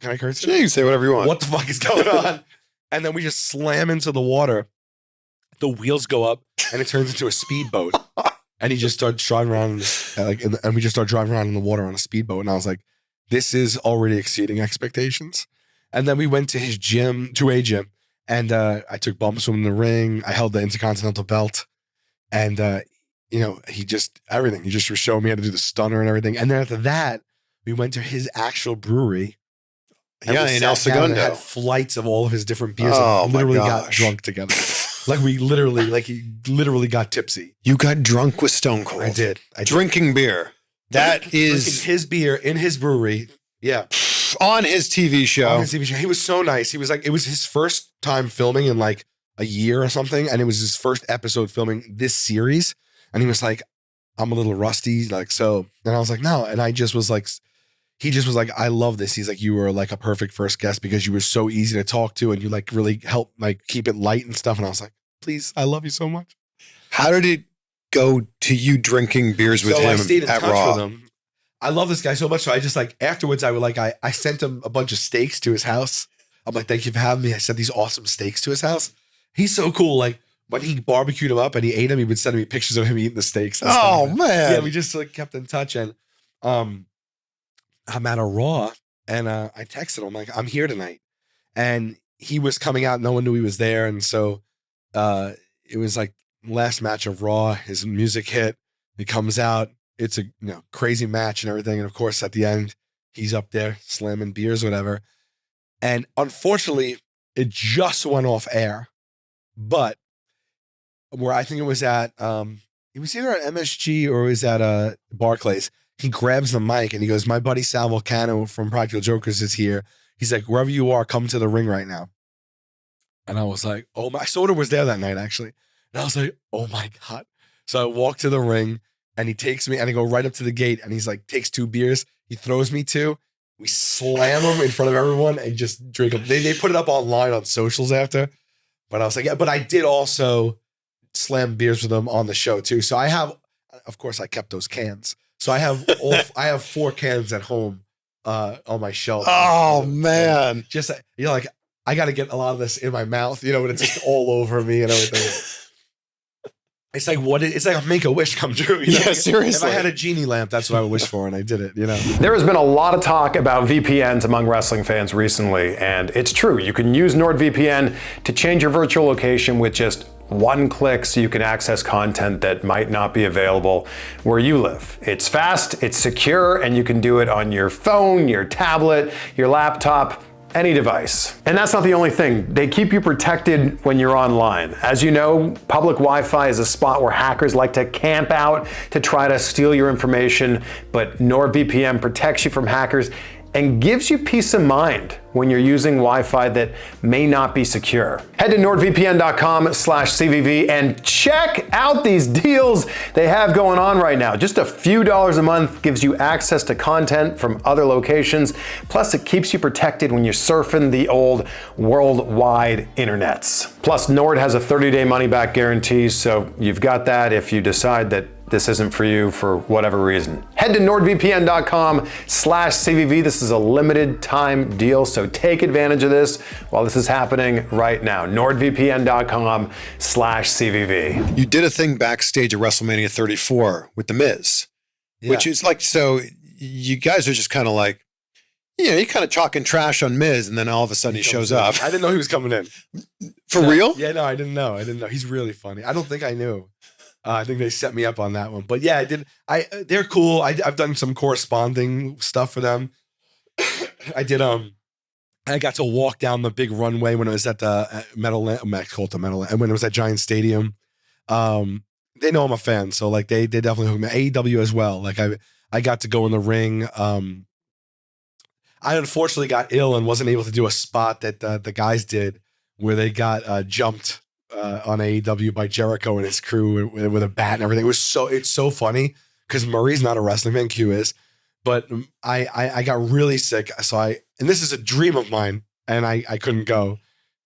can I curse? Yeah, you can say whatever you want. What the fuck is going on? And then we just slam into the water. The wheels go up and it turns into a speedboat. And he just starts driving around and we just start driving around in the water on a speedboat. And I was like, this is already exceeding expectations. And then we went to a gym. And I took bumps from the ring. I held the Intercontinental belt. And, he just was showing me how to do the stunner and everything. And then after that, we went to his actual brewery. In El Segundo. Had flights of all of his different beers. Oh, and literally got drunk together. He literally got tipsy. You got drunk with Stone Cold. I did. Drinking beer. That is. Drinking his beer in his brewery. Yeah. On his TV show. He was so nice. He was like, it was his first time filming in like a year or something. And it was his first episode filming this series. And he was like, I'm a little rusty. Like, so, and I was like, no. And he just was like, I love this. He's like, you were like a perfect first guest because you were so easy to talk to and you like really helped like keep it light and stuff. And I was like, please, I love you so much. How did go to you drinking beers with him I stayed in at touch Raw? with him. I love this guy so much. So I just like afterwards, I would like I sent him a bunch of steaks to his house. I'm like, thank you for having me. I sent these awesome steaks to his house. He's so cool. Like when he barbecued them up and he ate them, he would send me pictures of him eating the steaks. And Oh stuff. man. Yeah, we just like kept in touch. And I'm at a Raw and I texted him like, I'm here tonight. And he was coming out. No one knew he was there. And so it was like last match of Raw. His music hit. He comes out. It's a crazy match and everything. And of course, at the end, he's up there slamming beers, whatever. And unfortunately, it just went off air. But where I think it was at, it was either at MSG or it was at Barclays. He grabs the mic and he goes, my buddy Sal Vulcano from Practical Jokers is here. He's like, wherever you are, come to the ring right now. And I was like, oh my, Soda was there that night actually. And I was like, oh my God. So I walk to the ring and he takes me and I go right up to the gate and he's like, takes 2 beers. He throws me 2. We slam them in front of everyone and just drink them. They put it up online on socials after. But I was like, yeah, but I did also slam beers with them on the show too. So I have, of course I kept those cans. So I have 4 cans at home on my shelf. Oh man. Just, like I got to get a lot of this in my mouth, but it's just all over me and everything. It's like it's like a make-a-wish come true. Yeah, seriously. If I had a genie lamp, that's what I would wish for, and I did it, There has been a lot of talk about VPNs among wrestling fans recently, and it's true. You can use NordVPN to change your virtual location with just 1 click so you can access content that might not be available where you live. It's fast, it's secure, and you can do it on your phone, your tablet, your laptop, any device. And that's not the only thing. They keep you protected when you're online. As you know, public Wi-Fi is a spot where hackers like to camp out to try to steal your information, but NordVPN protects you from hackers and gives you peace of mind when you're using Wi-Fi that may not be secure. Head to nordvpn.com/CVV and check out these deals they have going on right now. Just a few dollars a month gives you access to content from other locations. Plus, it keeps you protected when you're surfing the old worldwide internets. Plus, Nord has a 30-day money-back guarantee, so you've got that if you decide that this isn't for you for whatever reason. Head to nordvpn.com/CVV. This is a limited time deal, so take advantage of this while this is happening right now. nordvpn.com/CVV. You did a thing backstage at WrestleMania 34 with The Miz, which is like, so you guys are just kind of like, you're kind of talking trash on Miz, and then all of a sudden he shows up. I didn't know he was coming in. For real? Yeah, no, I didn't know. He's really funny. I don't think I knew. I think they set me up on that one. But yeah, I did. They're cool. I've done some corresponding stuff for them. I did. I got to walk down the big runway when it was at the Meadowland. I call it the Meadowland. And when it was at Giant Stadium. They know I'm a fan, so like they definitely hooked me. AEW as well. Like I got to go in the ring. I unfortunately got ill and wasn't able to do a spot that the guys did where they got jumped on AEW by Jericho and his crew with a bat and everything. It's so funny because Murray's not a wrestling fan, Q is, but I got really sick. So and this is a dream of mine and I couldn't go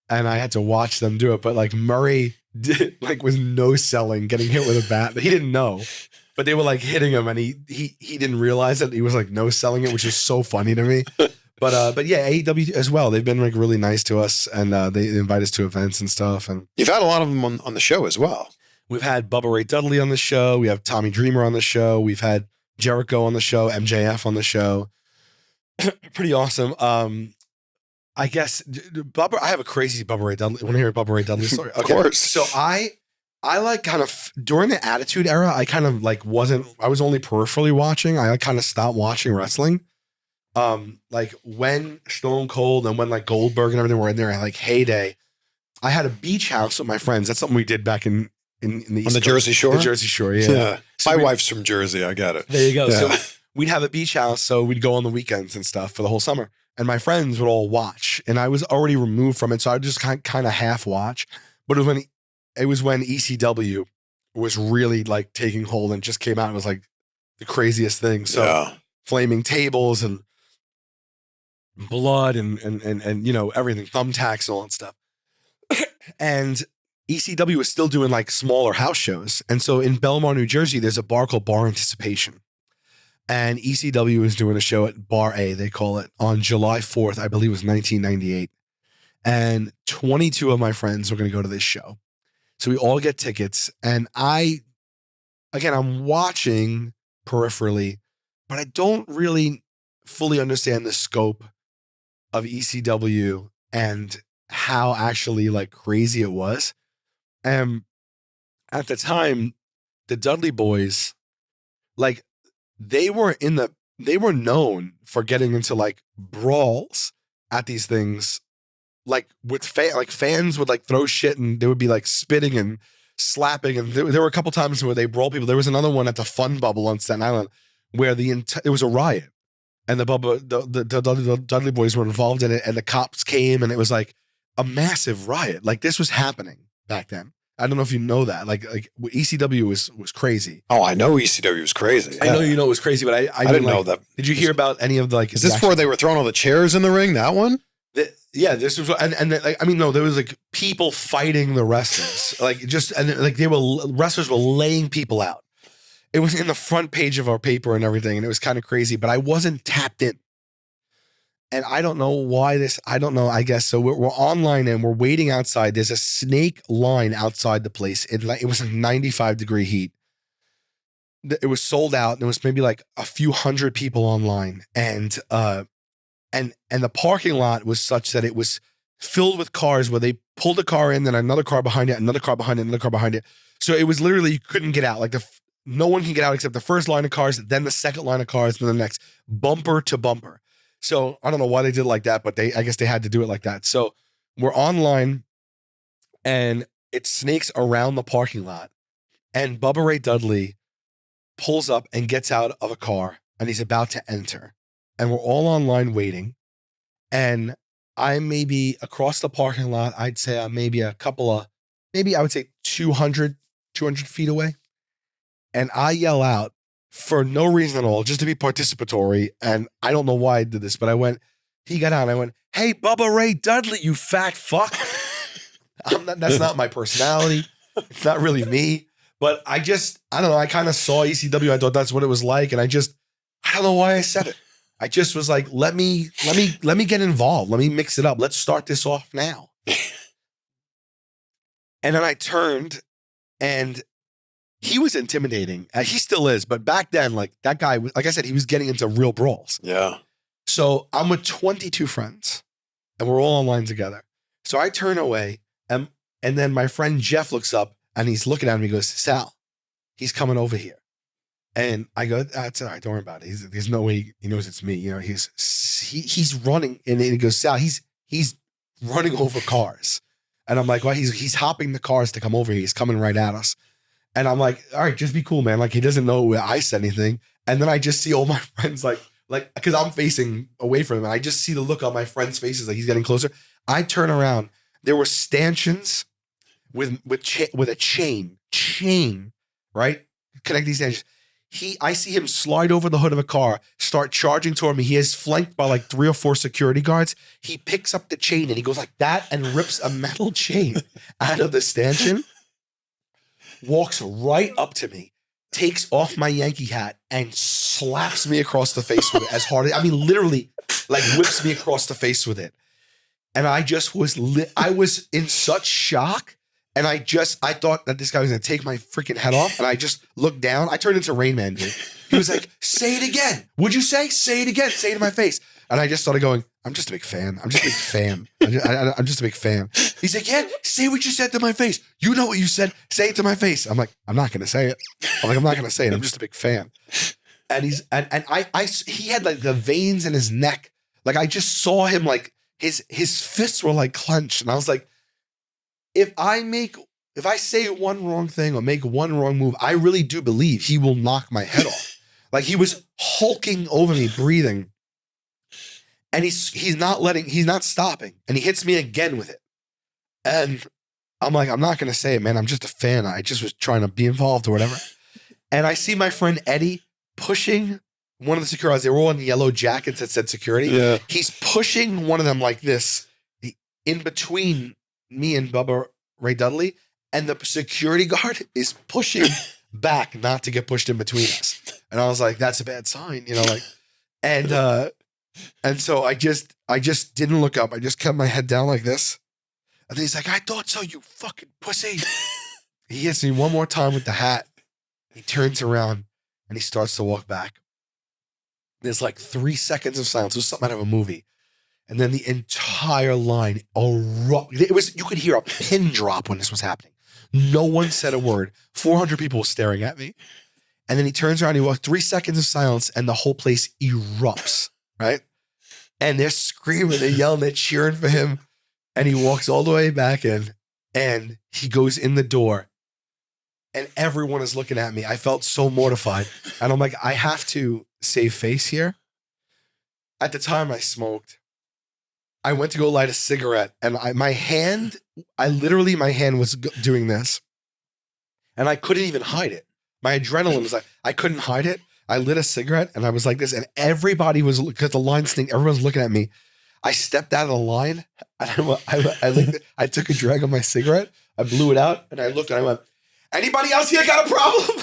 and I had to watch them do it. But like Murray did was no selling, getting hit with a bat, but he didn't know, but they were like hitting him and he didn't realize that he was like no selling it, which is so funny to me. But yeah, AEW as well. They've been like really nice to us, and they invite us to events and stuff. And you've had a lot of them on the show as well. We've had Bubba Ray Dudley on the show. We have Tommy Dreamer on the show. We've had Jericho on the show. MJF on the show. Pretty awesome. I guess I have a crazy Bubba Ray Dudley. Want to hear a Bubba Ray Dudley story? Of course. So I like kind of during the Attitude Era. I kind of like wasn't. I was only peripherally watching. I kind of stopped watching wrestling. Like when Stone Cold and when like Goldberg and everything were in there, like heyday, I had a beach house with my friends. That's something we did back in the East on the Coast. Jersey Shore. The Jersey Shore, yeah. So my wife's from Jersey. I get it. There you go. Yeah. So we'd have a beach house, so we'd go on the weekends and stuff for the whole summer. And my friends would all watch, and I was already removed from it, so I would just kind of half watch. But it was when ECW was really like taking hold and just came out. It was like the craziest thing. So flaming tables and blood and everything, thumbtacks and all that stuff. And ECW was still doing like smaller house shows. And so in Belmar, New Jersey, there's a bar called Bar Anticipation. And ECW was doing a show at Bar A, they call it, on July 4th, I believe it was 1998. And 22 of my friends were going to go to this show. So we all get tickets. And I'm watching peripherally, but I don't really fully understand the scope of ECW and how actually like crazy it was. And at the time, the Dudley boys, like they were known for getting into like brawls at these things, like with fans would like throw shit and they would be like spitting and slapping. And there were a couple times where they brawled people. There was another one at the Fun Bubble on Staten Island where it was a riot. And the Dudley boys were involved in it, and the cops came, and it was like a massive riot. Like this was happening back then. I don't know if you know that. Like ECW was crazy. Oh, I know ECW was crazy. I know you know it was crazy, but I didn't know that. Did you hear about any of the like? Is this where they were throwing all the chairs in the ring? That one? Yeah, this was, no, there was like people fighting the wrestlers, wrestlers were laying people out. It was in the front page of our paper and everything, and it was kind of crazy, but I wasn't tapped in. And I don't know why I don't know, I guess. So we're online and we're waiting outside. There's a snake line outside the place. It was like 95-degree heat. It was sold out. There was maybe like a few hundred people online. And the parking lot was such that it was filled with cars where they pulled a car in, then another car behind it, another car behind it, another car behind it. So it was literally, you couldn't get out. Like no one can get out except the first line of cars, then the second line of cars, then the next, bumper to bumper. So I don't know why they did it like that, but I guess they had to do it like that. So we're online and it snakes around the parking lot, and Bubba Ray Dudley pulls up and gets out of a car, and he's about to enter. And we're all online waiting. And I'm maybe across the parking lot, I'd say I'm maybe I would say 200 feet away. And I yell out for no reason at all, just to be participatory. And I don't know why I did this, but he got out and I went, "Hey, Bubba Ray Dudley, you fat fuck." That's not my personality. It's not really me. But I don't know. I kind of saw ECW. I thought that's what it was like. And I don't know why I said it. I just was like, let me get involved. Let me mix it up. Let's start this off now. And then I turned, and he was intimidating. He still is, but back then, like that guy, like I said, he was getting into real brawls. Yeah. So I'm with 22 friends, and we're all online together. So I turn away, and then my friend Jeff looks up, and he's looking at me. He goes, "Sal, he's coming over here." And I go, "That's all right. Don't worry about it. There's no way he knows it's me. You know, he's running." And he goes, "Sal, he's running over cars." And I'm like, "Well, he's hopping the cars to come over here. He's coming right at us." And I'm like, "All right, just be cool, man." Like he doesn't know I said anything. And then I just see all my friends like, because I'm facing away from him. And I just see the look on my friends' faces, like he's getting closer. I turn around. There were stanchions with a chain, right? Connect these stanchions. I see him slide over the hood of a car, start charging toward me. He is flanked by like 3 or 4 security guards. He picks up the chain and he goes like that and rips a metal chain out of the stanchion, walks right up to me, takes off my Yankee hat and slaps me across the face with it as hard as, literally like whips me across the face with it. And I just I was in such shock. And I thought that this guy was going to take my freaking head off. And I just looked down. I turned into Rain Man, dude. He was like, "Say it again. Would you say it again? Say it to my face." And I just started going, "I'm just a big fan. I'm just a big fan. I'm just a big fan." He's like, "Yeah, say what you said to my face. You know what you said. Say it to my face." I'm like, "I'm not going to say it. I'm not going to say it. I'm just a big fan." And he had like the veins in his neck. Like I just saw him like his fists were like clenched. And I was like, if I say one wrong thing or make one wrong move, I really do believe he will knock my head off. Like he was hulking over me, breathing. And he's not stopping. And he hits me again with it. And I'm like, "I'm not going to say it, man. I'm just a fan. I just was trying to be involved or whatever." And I see my friend Eddie pushing one of the security guards. They were all in yellow jackets that said security. Yeah. He's pushing one of them like this in between me and Bubba Ray Dudley, And the security guard is pushing back not to get pushed in between us. And I was like, that's a bad sign, you know, like, and so I just didn't look up. I just kept my head down like this. And then he's like, I thought so, you fucking pussy. He hits me one more time with the hat. He turns around and he starts to walk back. There's like 3 seconds of silence. It was something out of a movie. And then the entire line, you could hear a pin drop when this was happening. No one said a word. 400 people were staring at me. And then he turns around, he walks 3 seconds of silence, and the whole place erupts, right? And they're screaming, they're yelling, they're cheering for him. And he walks all the way back in, and he goes in the door, and everyone is looking at me. I felt so mortified. And I'm like, I have to save face here. At the time I smoked. I went to go light a cigarette, and my hand was doing this, and I couldn't even hide it. My adrenaline was like, I couldn't hide it. I lit a cigarette, and I was like this, and everybody was, because the line's thing, everyone's looking at me. I stepped out of the line, and I took a drag on my cigarette, I blew it out, and I looked, and I went, anybody else here got a problem?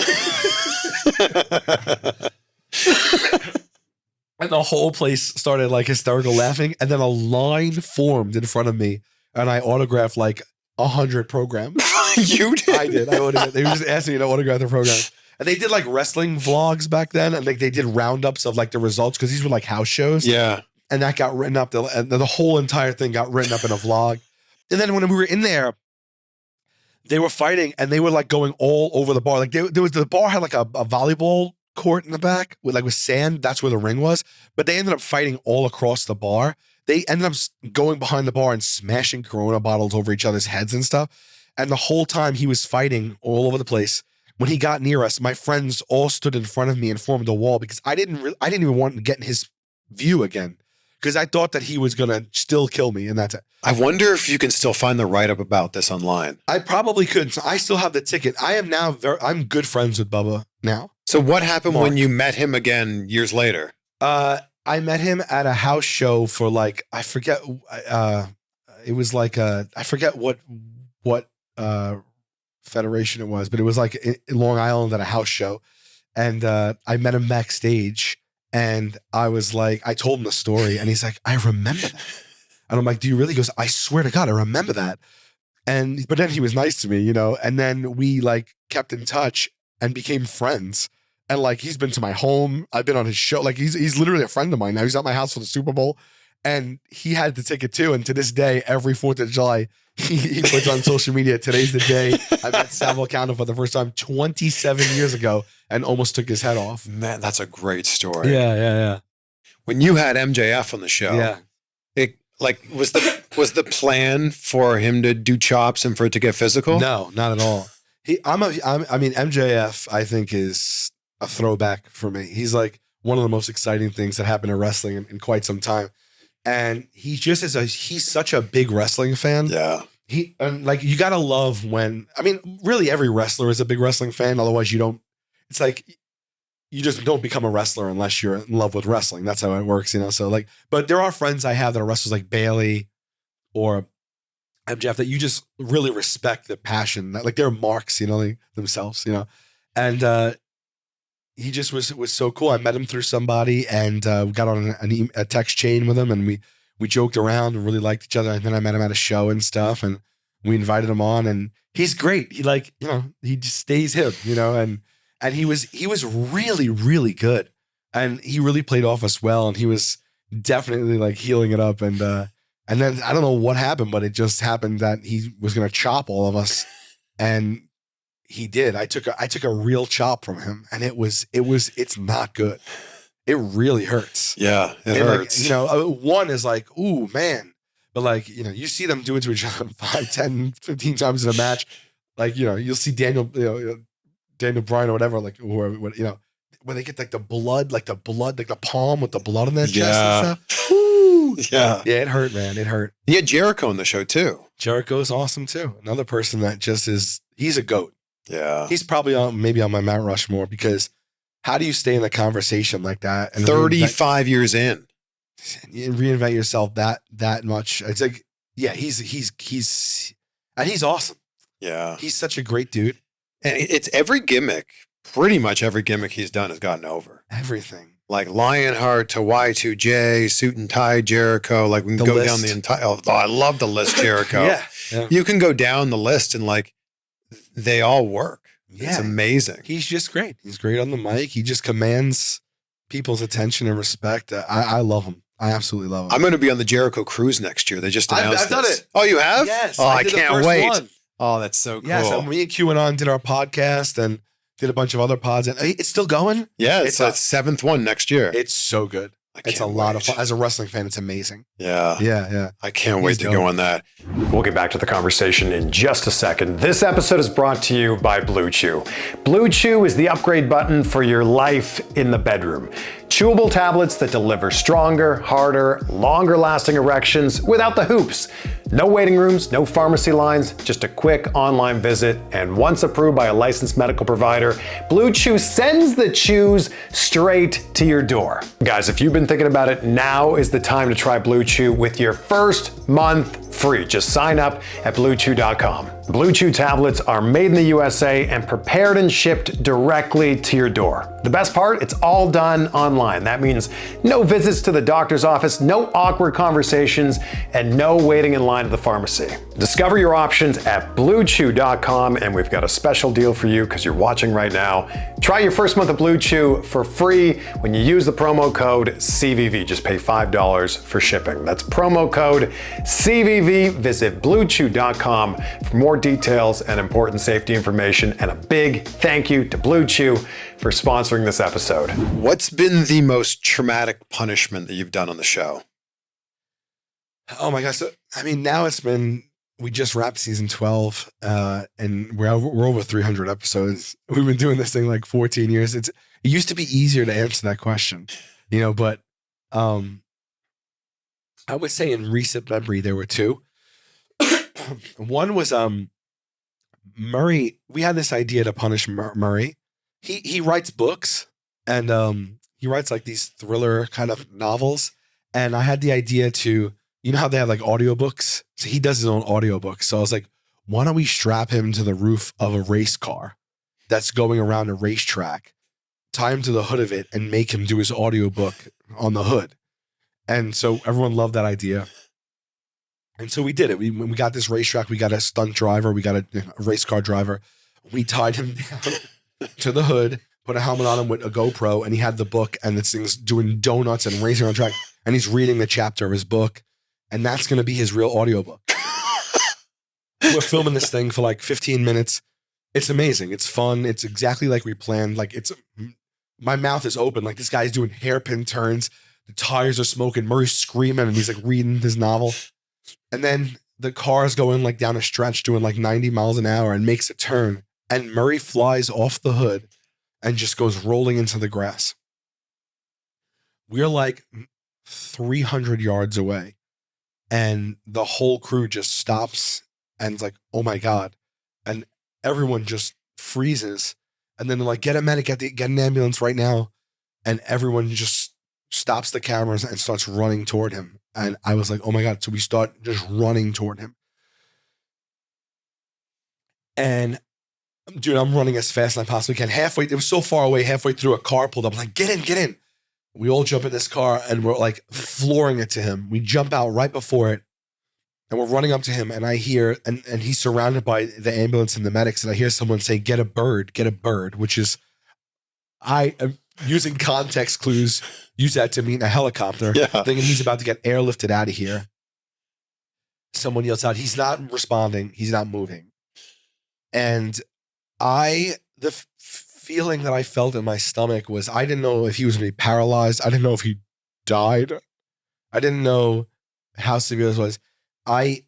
And the whole place started like hysterical laughing. And then a line formed in front of me. And I autographed like 100 programs. You did? I did. They were just asking me to autograph the programs. And they did like wrestling vlogs back then. And they did roundups of like the results, because these were like house shows. Yeah. And that got written up. And the whole entire thing got written up in a vlog. And then when we were in there, they were fighting, and they were like going all over the bar. Like the bar had like a volleyball court in the back with sand. That's where the ring was. But they ended up fighting all across the bar. They ended up going behind the bar and smashing Corona bottles over each other's heads and stuff. And the whole time he was fighting all over the place. When he got near us, my friends all stood in front of me and formed a wall, because I didn't even want to get in his view again, because I thought that he was going to still kill me, and that's it. I wonder if you can still find the write-up about this online. I probably could. So I still have the ticket. I am now I'm good friends with Bubba now. So what happened when you met him again years later? I met him at a house show for like, I forget. It was like I forget what federation it was, but it was like in Long Island at a house show. And I met him backstage, and I was like, I told him the story, and he's like, I remember that. And I'm like, do you really? He goes, I swear to God, I remember that. But then he was nice to me, you know, and then we like kept in touch and became friends. And like, he's been to my home. I've been on his show. Like he's literally a friend of mine now. He's at my house for the Super Bowl, and he had the ticket too. And to this day, every 4th of July, he puts on social media, today's the day I met Sal Vulcano for the first time 27 years ago and almost took his head off. Man, that's a great story. Yeah. When you had MJF on the show, it like was the plan for him to do chops and for it to get physical? No, not at all. I mean, MJF, I think, is a throwback for me. He's like one of the most exciting things that happened in wrestling in quite some time. And he just he's such a big wrestling fan. Yeah. Like, you gotta love when, I mean, really every wrestler is a big wrestling fan. Otherwise it's like, you just don't become a wrestler unless you're in love with wrestling. That's how it works, you know? So like, but there are friends I have that are wrestlers like Bailey or MJF that you just really respect the passion. Like, they're marks, you know, like themselves, you know? And, he just was so cool. I met him through somebody, and we got on a text chain with him, and we joked around and really liked each other. And then I met him at a show and stuff, and we invited him on, and he's great. He like, you know, he just stays him, you know, and he was really, really good, and he really played off us well, and he was definitely like healing it up. And then I don't know what happened, but it just happened that he was going to chop all of us, and he did. I took a real chop from him, and it's not good. It really hurts. Yeah, it hurts. Like, you know, one is like, ooh, man. But like, you know, you see them do it to each other 5, 10, 15 times in a match. Like, you know, you'll see Daniel Bryan or whatever, like whoever, you know, when they get like the blood, like the palm with the blood on their chest and stuff. Woo! Yeah. Yeah, it hurt, man. It hurt. He had Jericho on the show too. Jericho's awesome too. Another person that just he's a GOAT. Yeah. He's probably maybe on my Mount Rushmore, because how do you stay in a conversation like that? And 35 years in. Reinvent yourself that much. It's like, yeah, he's and he's awesome. Yeah. He's such a great dude. And it's every gimmick, pretty much every gimmick he's done has gotten over. Everything. Like Lionheart to Y2J, Suit and Tie Jericho. Like we can go down the entire. Oh, I love the list, Jericho. Yeah. You can go down the list and like they all work. Yeah. It's amazing. He's just great. He's great on the mic. He just commands people's attention and respect. I love him. I absolutely love him. I'm going to be on the Jericho cruise next year. They just announced I've done it. Oh, you have? Yes. Oh, I can't wait. One. Oh, that's so cool. Yeah, so me and QAnon did our podcast and did a bunch of other pods. And it's still going? Yeah, it's a seventh one next year. It's so good. It's a lot of fun. As a wrestling fan, it's amazing. Yeah. I can't wait to go on that. We'll get back to the conversation in just a second. This episode is brought to you by Blue Chew. Blue Chew is the upgrade button for your life in the bedroom. Chewable tablets that deliver stronger, harder, longer-lasting erections without the hoops. No waiting rooms, no pharmacy lines, just a quick online visit, and once approved by a licensed medical provider, Blue Chew sends the chews straight to your door. Guys, if you've been thinking about it, now is the time to try Blue Chew with your first month free. Just sign up at BlueChew.com. Blue Chew tablets are made in the USA and prepared and shipped directly to your door. The best part, it's all done online. That means no visits to the doctor's office, no awkward conversations, and no waiting in line at the pharmacy. Discover your options at BlueChew.com, and we've got a special deal for you because you're watching right now. Try your first month of Blue Chew for free when you use the promo code CVV. Just pay $5 for shipping. That's promo code CVV. Visit BlueChew.com for more details and important safety information. And a big thank you to Blue Chew for sponsoring this episode. What's been the most traumatic punishment that you've done on the show? Oh my gosh. So, I mean, now we just wrapped season 12 and we're over 300 episodes. We've been doing this thing like 14 years. It used to be easier to answer that question, but I would say in recent memory, there were two. One was Murray. We had this idea to punish Murray. He writes books and he writes like these thriller kind of novels. And I had the idea to, how they have like audiobooks? So he does his own audiobooks. So I was like, why don't we strap him to the roof of a race car that's going around a racetrack, tie him to the hood of it and make him do his audiobook on the hood. And so everyone loved that idea. And so we did it. We got this racetrack. We got a stunt driver. We got a race car driver. We tied him down to the hood, put a helmet on him with a GoPro, and he had the book, and this thing's doing donuts and racing on track. And he's reading the chapter of his book, and that's going to be his real audiobook. We're filming this thing for like 15 minutes. It's amazing. It's fun. It's exactly like we planned. Like my mouth is open. Like this guy's doing hairpin turns. The tires are smoking. Murray's screaming, and he's like reading his novel. And then the car is going like down a stretch doing like 90 miles an hour and makes a turn. And Murray flies off the hood and just goes rolling into the grass. We're like 300 yards away. And the whole crew just stops and it's like, oh my God. And everyone just freezes. And then they're like, get a medic, get an ambulance right now. And everyone just stops the cameras and starts running toward him. And I was like, oh my God. So we start just running toward him. And dude, I'm running as fast as I possibly can. It was so far away, halfway through a car pulled up. I'm like, get in. We all jump in this car and we're like flooring it to him. We jump out right before it and we're running up to him. And I hear, and he's surrounded by the ambulance and the medics. And I hear someone say, get a bird, which is, I am using context clues, use that to mean a helicopter, thinking he's about to get airlifted out of here. Someone yells out, he's not responding. He's not moving. And the feeling that I felt in my stomach was, I didn't know if he was going to be paralyzed. I didn't know if he died. I didn't know how severe this was. I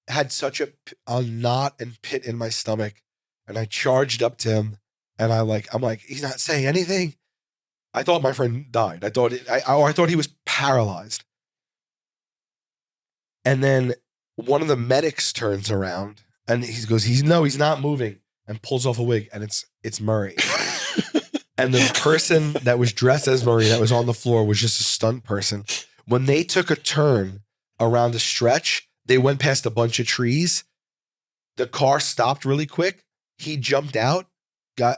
had such a knot and pit in my stomach, and I charged up to him, and I'm like, he's not saying anything. I thought my friend died. I thought he was paralyzed. And then one of the medics turns around and he goes, he's not moving, and pulls off a wig, and it's Murray. And the person that was dressed as Murray that was on the floor was just a stunt person. When they took a turn around the stretch, they went past a bunch of trees. The car stopped really quick. He jumped out,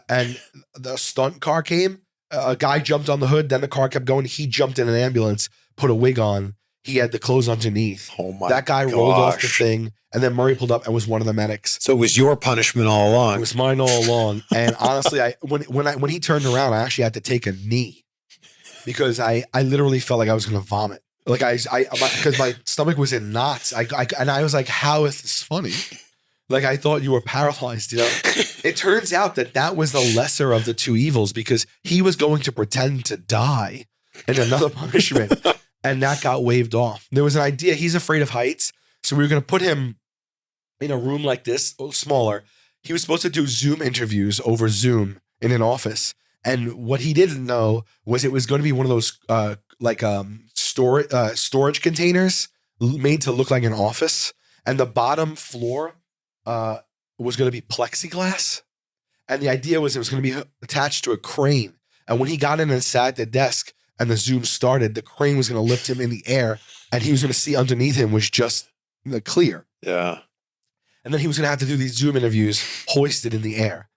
and the stunt car came. A guy jumped on the hood. Then the car kept going. He jumped in an ambulance, put a wig on. He had the clothes underneath. Oh my! That guy rolled off the thing, and then Murray pulled up and was one of the medics. So it was your punishment all along. It was mine all along. And honestly, when he turned around, I actually had to take a knee because I literally felt like I was going to vomit. Like because my stomach was in knots. And I was like, how is this funny? Like I thought you were paralyzed. You know, it turns out that was the lesser of the two evils because he was going to pretend to die in another punishment. And that got waved off. There was an idea. He's afraid of heights. So we were going to put him in a room like this, a little smaller. He was supposed to do Zoom interviews over Zoom in an office. And what he didn't know was it was going to be one of those storage containers made to look like an office. And the bottom floor was going to be plexiglass. And the idea was it was going to be attached to a crane. And when he got in and sat at the desk, and the Zoom started, the crane was going to lift him in the air and he was going to see underneath him was just clear. Yeah. And then he was going to have to do these Zoom interviews hoisted in the air.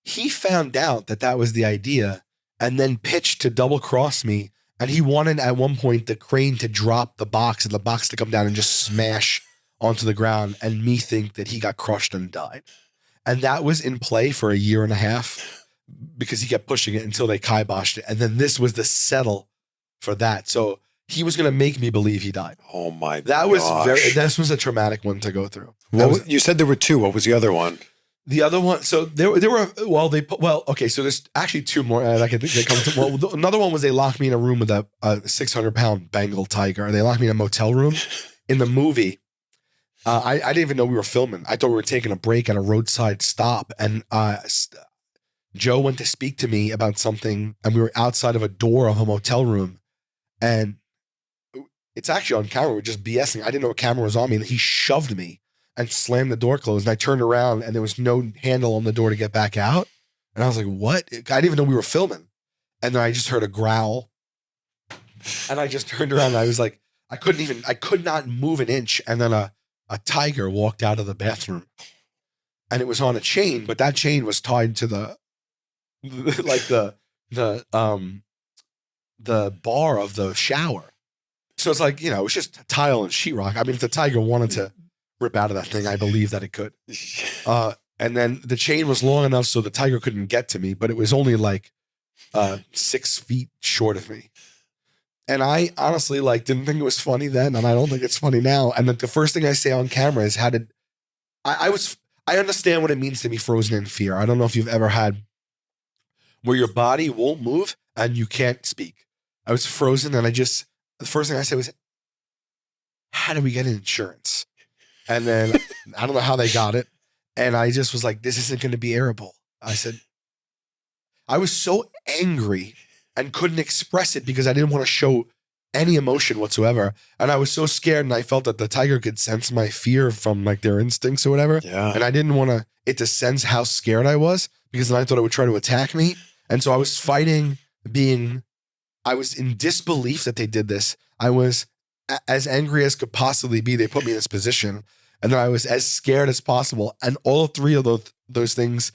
He found out that was the idea and then pitched to double cross me. And he wanted at one point the crane to drop the box and the box to come down and just smash onto the ground and me think that he got crushed and died. And that was in play for a year and a half because he kept pushing it until they kiboshed it. And then this was the settle for that. So he was going to make me believe he died. Oh my! This was a traumatic one to go through. You said there were two. What was the other one? The other one. So there were. Okay. So there's actually two more. I can think they come to. Well, another one was they locked me in a room with a 600-pound Bengal tiger. They locked me in a motel room. In the movie, I didn't even know we were filming. I thought we were taking a break at a roadside stop, and Joe went to speak to me about something, and we were outside of a door of a motel room. And it's actually on camera. We're just BSing. I didn't know a camera was on me. And he shoved me and slammed the door closed. And I turned around and there was no handle on the door to get back out. And I was like, what? I didn't even know we were filming. And then I just heard a growl. And I just turned around and I was like, I could not move an inch. And then a tiger walked out of the bathroom. And it was on a chain, but that chain was tied to the bar of the shower. So it's like, it was just tile and sheetrock. I mean, if the tiger wanted to rip out of that thing, I believe that it could. And then the chain was long enough so the tiger couldn't get to me, but it was only like 6 feet short of me. And I honestly didn't think it was funny then, and I don't think it's funny now. And the first thing I say on camera is I understand what it means to be frozen in fear. I don't know if you've ever had where your body won't move and you can't speak. I was frozen and the first thing I said was, how do we get insurance? And then I don't know how they got it. And I just was like, this isn't going to be airable. I was so angry and couldn't express it because I didn't want to show any emotion whatsoever. And I was so scared and I felt that the tiger could sense my fear from their instincts or whatever. Yeah. And I didn't want it to sense how scared I was because then I thought it would try to attack me. And so I was fighting I was in disbelief that they did this. I was as angry as could possibly be. They put me in this position. And then I was as scared as possible. And all three of those things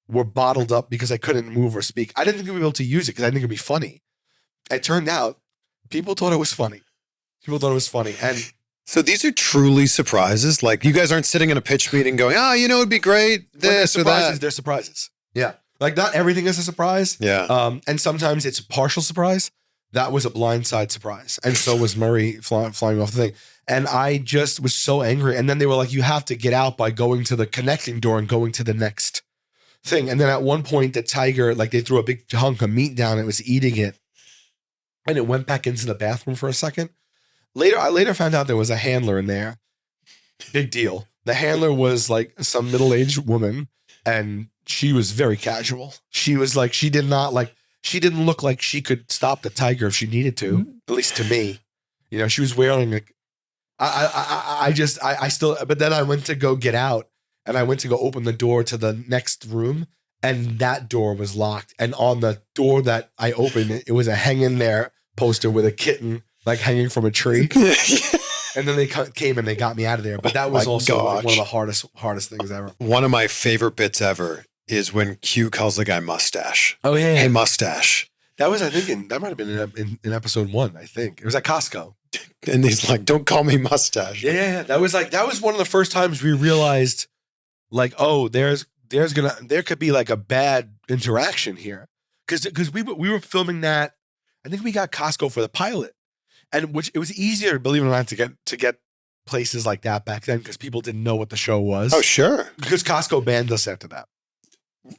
were bottled up because I couldn't move or speak. I didn't think we'd be able to use it because I didn't think it'd be funny. It turned out people thought it was funny. And so these are truly surprises. Like you guys aren't sitting in a pitch meeting going, it'd be great. This or that. They're surprises. Yeah. Not everything is a surprise. Yeah. And sometimes it's a partial surprise. That was a blindside surprise. And so was Murray flying off the thing. And I just was so angry. And then they were like, you have to get out by going to the connecting door and going to the next thing. And then at one point, the tiger, they threw a big hunk of meat down. It was eating it. And it went back into the bathroom for a second. I later found out there was a handler in there. Big deal. The handler was some middle-aged woman. And she was very casual. She was she didn't look like she could stop the tiger if she needed to, at least to me. She was wearing but then I went to go get out and I went to go open the door to the next room and that door was locked. And on the door that I opened, it was a hang in there poster with a kitten hanging from a tree. And then they came and they got me out of there. But that was also like one of the hardest things ever. One of my favorite bits ever is when Q calls the guy Moustache. Oh, yeah. Hey, Moustache. That was, I think, that might have been in episode 1, I think. It was at Costco. And he's like, don't call me Moustache. Yeah. That was one of the first times we realized, like, oh, there could be like a bad interaction here. Because we were filming that. I think we got Costco for the pilot. And which it was easier, believe it or not, to get places like that back then because people didn't know what the show was. Oh, sure. Because Costco banned us after that.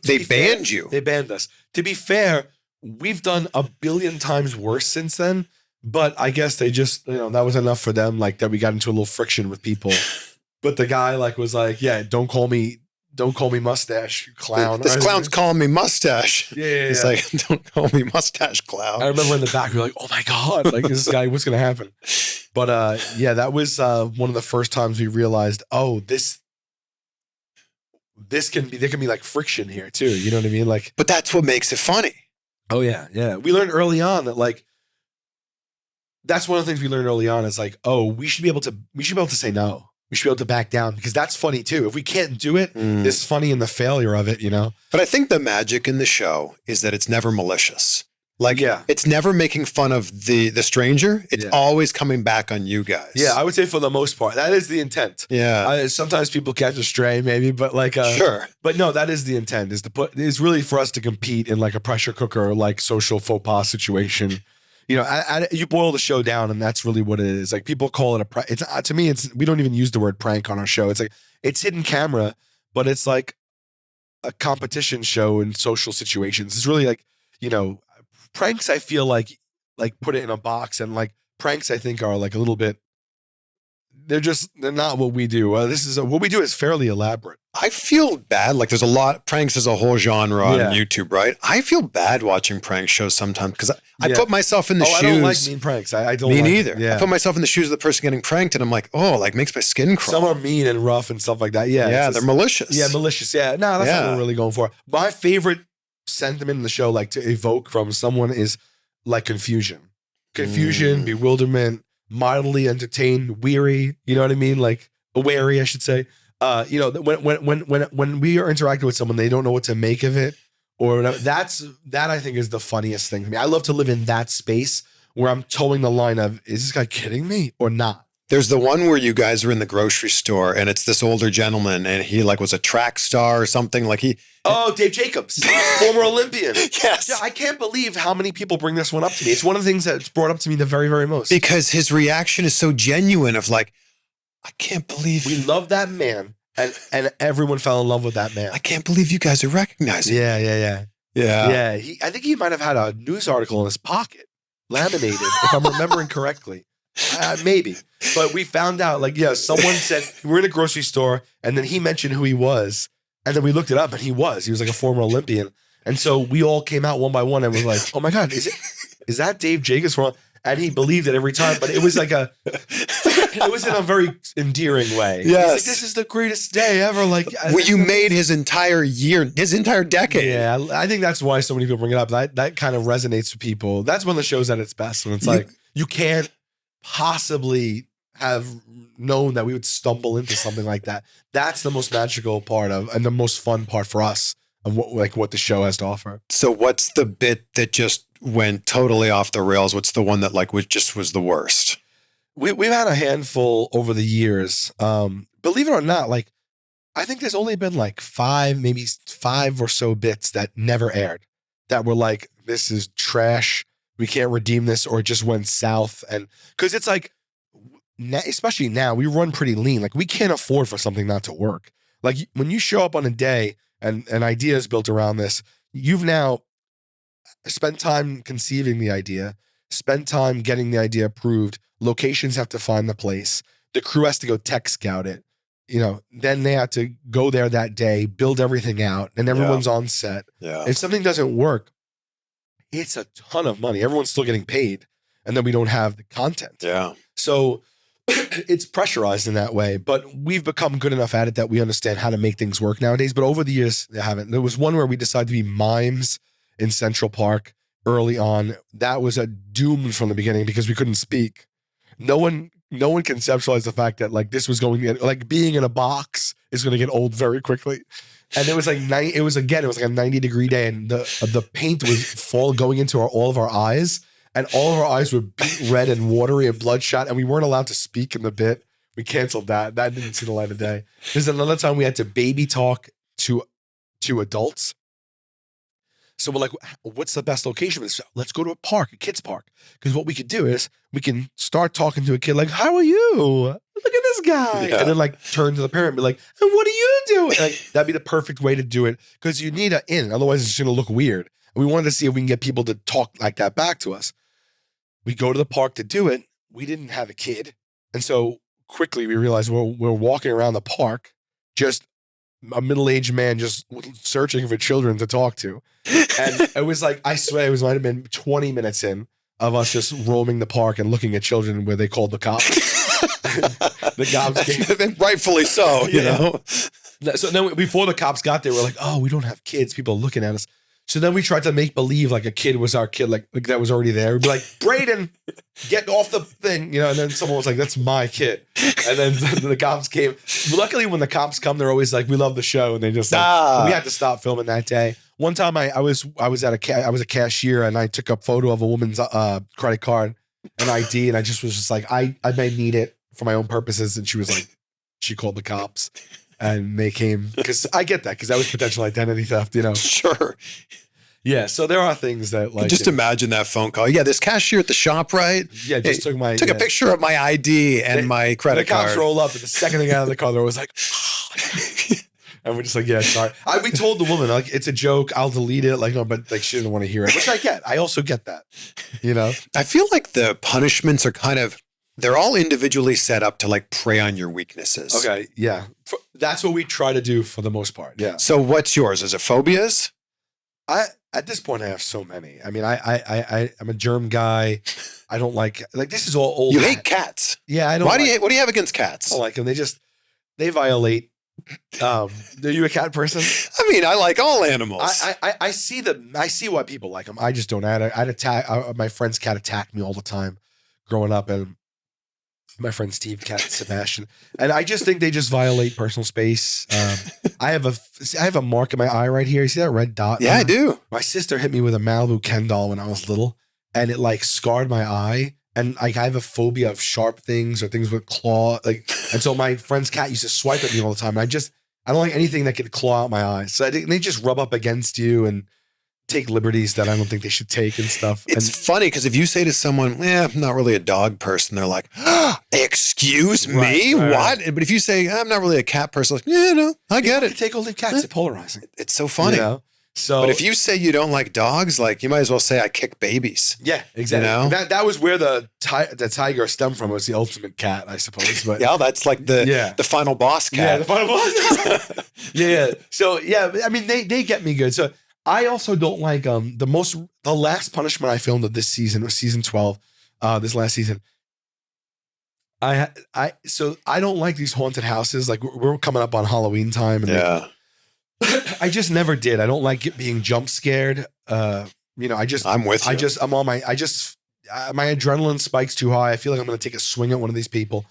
They banned you. They banned us. To be fair, we've done a billion times worse since then. But I guess they just, that was enough for them. Like that we got into a little friction with people. But the guy was like, yeah, don't call me Mustache, you clown. This clown's calling me Mustache. Yeah. He's like, don't call me Mustache, clown. I remember in the back, we were like, oh my God, like this guy, what's going to happen? But that was one of the first times we realized, oh, there can be like friction here too. You know what I mean? Like, but that's what makes it funny. Oh yeah. Yeah. We learned early on that like, that's one of the things we learned early on is like, oh, we should be able to say no. We should be able to back down because that's funny too. If we can't do it, it's funny in the failure of it, But I think the magic in the show is that it's never malicious. Like, it's never making fun of the stranger. It's always coming back on you guys. Yeah, I would say for the most part, that is the intent. Yeah. Sometimes people catch a stray, maybe, but like, sure. But no, that is the intent. Is really for us to compete in like a pressure cooker, like social faux pas situation. You boil the show down, and that's really what it is. Like people call it a prank. To me, we don't even use the word prank on our show. It's like it's hidden camera, but it's like a competition show in social situations. It's really like pranks. I feel like put it in a box, and like pranks, I think are like a little bit. They're not what we do. What we do is fairly elaborate. I feel bad. Like there's a lot, pranks is a whole genre on YouTube, right? I feel bad watching prank shows sometimes because I put myself in the shoes. I don't like mean pranks. I don't. Me like neither. Yeah. I put myself in the shoes of the person getting pranked, and I'm like, oh, like makes my skin crawl. Some are mean and rough and stuff like that. Yeah, yeah, they're malicious. Yeah, malicious. Yeah, no, that's not what we're really going for. My favorite sentiment in the show, like to evoke from someone, is like confusion, bewilderment. Mildly entertained, weary, you know what I mean? Like wary, I should say. When we are interacting with someone, they don't know what to make of it, or whatever. That I think is the funniest thing to me. I love to live in that space where I'm towing the line of, is this guy kidding me or not? There's the one where you guys are in the grocery store and it's this older gentleman and he like was a track star or something like he. Oh, Dave Jacobs, former Olympian. Yes. Yeah, I can't believe how many people bring this one up to me. It's one of the things that's brought up to me the very, very most. Because his reaction is so genuine of like, I can't believe. We love that man and everyone fell in love with that man. I can't believe you guys are recognizing. Yeah. I think he might have had a news article in his pocket, laminated, if I'm remembering correctly. Maybe. But we found out, someone said, we're in a grocery store, and then he mentioned who he was. And then we looked it up, and he was like a former Olympian. And so we all came out one by one and was like, oh my God, is that Dave Jacobs from? And he believed it every time, but it was like it was in a very endearing way. Yes. Like, this is the greatest day ever. Like, you made his entire year, his entire decade. Yeah. I think that's why so many people bring it up. That kind of resonates with people. That's when the show's at its best. When it's like, you can't possibly have known that we would stumble into something like that. That's the most magical part and the most fun part for us of what the show has to offer. So what's the bit that just went totally off the rails? What's the one that was the worst? We've had a handful over the years. Believe it or not, I think there's only been maybe five or so bits that never aired that were like, this is trash. We can't redeem this, or it just went south. And because it's like, especially now, we run pretty lean. Like we can't afford for something not to work. Like when you show up on a day and an idea is built around this, you've now spent time conceiving the idea, spent time getting the idea approved. Locations have to find the place. The crew has to go tech scout it. Then they have to go there that day, build everything out, and everyone's on set. Yeah. If something doesn't work, it's a ton of money. Everyone's still getting paid, and then we don't have the content. Yeah. So it's pressurized in that way, but we've become good enough at it that we understand how to make things work nowadays. But over the years, they haven't. There was one where we decided to be mimes in Central Park early on. That was a doomed from the beginning because we couldn't speak. No one no one conceptualized the fact that like this was going to get, like being in a box is going to get old very quickly. And it was like it was like a 90-degree day, and the paint was going into all of our eyes, and all of our eyes were beet red and watery and bloodshot, and we weren't allowed to speak in the bit. We canceled that. That didn't see the light of day. There's another time we had to baby talk to adults. So we're like, what's the best location? Let's go to a park, a kid's park. Because what we could do is we can start talking to a kid like, how are you? Look at this guy. Yeah. And then like turn to the parent and be like, and what are you doing? Like, that'd be the perfect way to do it, because you need an in. Otherwise, it's just going to look weird. And we wanted to see if we can get people to talk like that back to us. We go to the park to do it. We didn't have a kid. And so quickly we realized we're walking around the park, just a middle-aged man just searching for children to talk to. And it was like, I swear it might have been 20 minutes in of us just roaming the park and looking at children where they called the cops. The cops came. And rightfully so, you know? So then before the cops got there, we're like, oh, we don't have kids. People are looking at us. So then we tried to make believe like a kid was our kid, like that was already there. We'd be like, Braden, get off the thing, you know. And then someone was like, that's my kid. And then the cops came. Luckily, when the cops come, they're always like, we love the show, and they just like, we had to stop filming that day. One time, I was a cashier, and I took a photo of a woman's credit card and ID, and I just was just like, I may need it for my own purposes, and she was like, she called the cops. And they came, because I get that, because that was potential identity theft, you know. Sure. Yeah, so there are things that like just imagine that phone call. Yeah, this cashier at the shop, right? Yeah, just took a picture of my ID and my credit card. The cops roll up, and the second they got out of the car, they was like, oh. And we're just like, yeah, sorry. We told the woman like it's a joke. I'll delete it. Like no, but like she didn't want to hear it, which I get. I also get that. You know, I feel like the punishments are kind of. They're all individually set up to like prey on your weaknesses. Okay, yeah. That's what we try to do for the most part. Yeah. So what's yours? Is it phobias? At this point I have so many. I mean, I'm a germ guy. I don't like this is all old. You hate cats. Yeah, I don't. What do you have against cats? I don't like them. They violate. Are you a cat person? I mean, I like all animals. I see why people like them. I just don't. I'd attack. My friend's cat attacked me all the time growing up, and my friend Steve, cat Sebastian, and I just think they just violate personal space. I have a mark in my eye right here. You see that red dot? Yeah, I do. My sister hit me with a Malibu Ken doll when I was little, and it like scarred my eye. And like I have a phobia of sharp things or things with claw. Like, and so my friend's cat used to swipe at me all the time. And I don't like anything that could claw out my eyes. So they just rub up against you and take liberties that I don't think they should take and stuff. It's funny because if you say to someone, I'm not really a dog person, they're like, excuse me? Right. What? But if you say, I'm not really a cat person, like, yeah, no, I get it. Take all the cats. They're polarizing. It's so funny. You know? So, but if you say you don't like dogs, like you might as well say I kick babies. Yeah, exactly. You know? That was where the tiger stemmed from. It was the ultimate cat, I suppose. But yeah, that's like the final boss cat. Yeah, the final boss. yeah. So yeah, I mean they get me good. So I also don't like the last punishment I filmed of this season was season 12. This last season. So I don't like these haunted houses. Like we're coming up on Halloween time, and I just never did. I don't like it being jump scared. I'm with you. My adrenaline spikes too high. I feel like I'm going to take a swing at one of these people.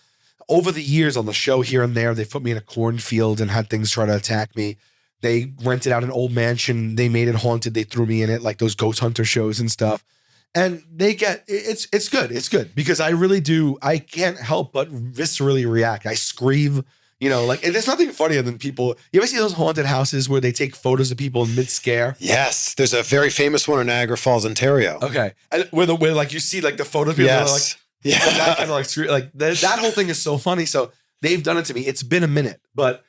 Over the years on the show here and there, they put me in a cornfield and had things try to attack me. They rented out an old mansion. They made it haunted. They threw me in it, like those ghost hunter shows and stuff. And it's good. It's good because I really do. I can't help but viscerally react. I scream. You know, like, and there's nothing funnier than people. You ever see those haunted houses where they take photos of people in mid-scare? Yes. There's a very famous one in Niagara Falls, Ontario. Okay. And where like you see like the photos of people that are like, that kind of like that whole thing is so funny. So they've done it to me. It's been a minute, but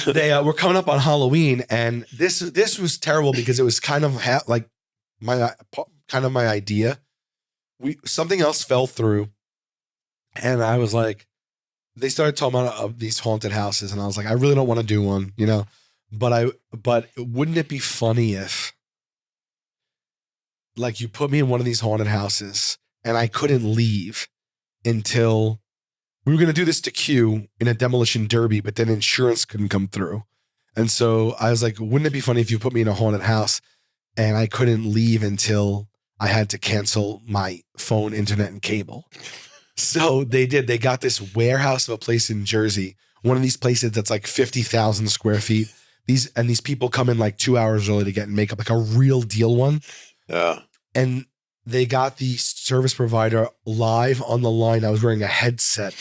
we're coming up on Halloween, and this was terrible because it was kind of like my idea. Something else fell through, and I was like, they started talking about these haunted houses, and I was like, I really don't want to do one, you know, but wouldn't it be funny if like you put me in one of these haunted houses and I couldn't leave until we were going to do this to Q in a demolition derby, but then insurance couldn't come through. And so I was like, wouldn't it be funny if you put me in a haunted house and I couldn't leave until I had to cancel my phone, internet, and cable? So they did. They got this warehouse of a place in Jersey, one of these places that's like 50,000 square feet. These people come in like 2 hours early to get makeup, like a real deal one. Yeah. And they got the service provider live on the line. I was wearing a headset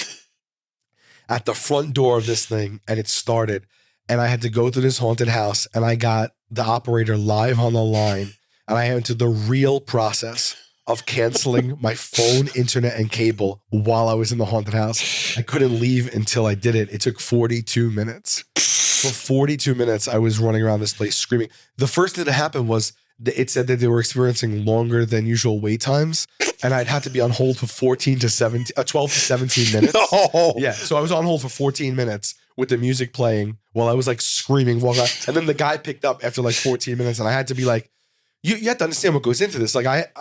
at the front door of this thing, and it started. And I had to go through this haunted house, and I got the operator live on the line, and I entered the real process of canceling my phone, internet, and cable while I was in the haunted house. I couldn't leave until I did it. It took 42 minutes. For 42 minutes, I was running around this place screaming. The first thing that happened was it said that they were experiencing longer than usual wait times, and I'd have to be on hold for 12 to 17 minutes. No. Yeah, so I was on hold for 14 minutes with the music playing while I was like screaming. And then the guy picked up after like 14 minutes, and I had to be like, you have to understand what goes into this. Like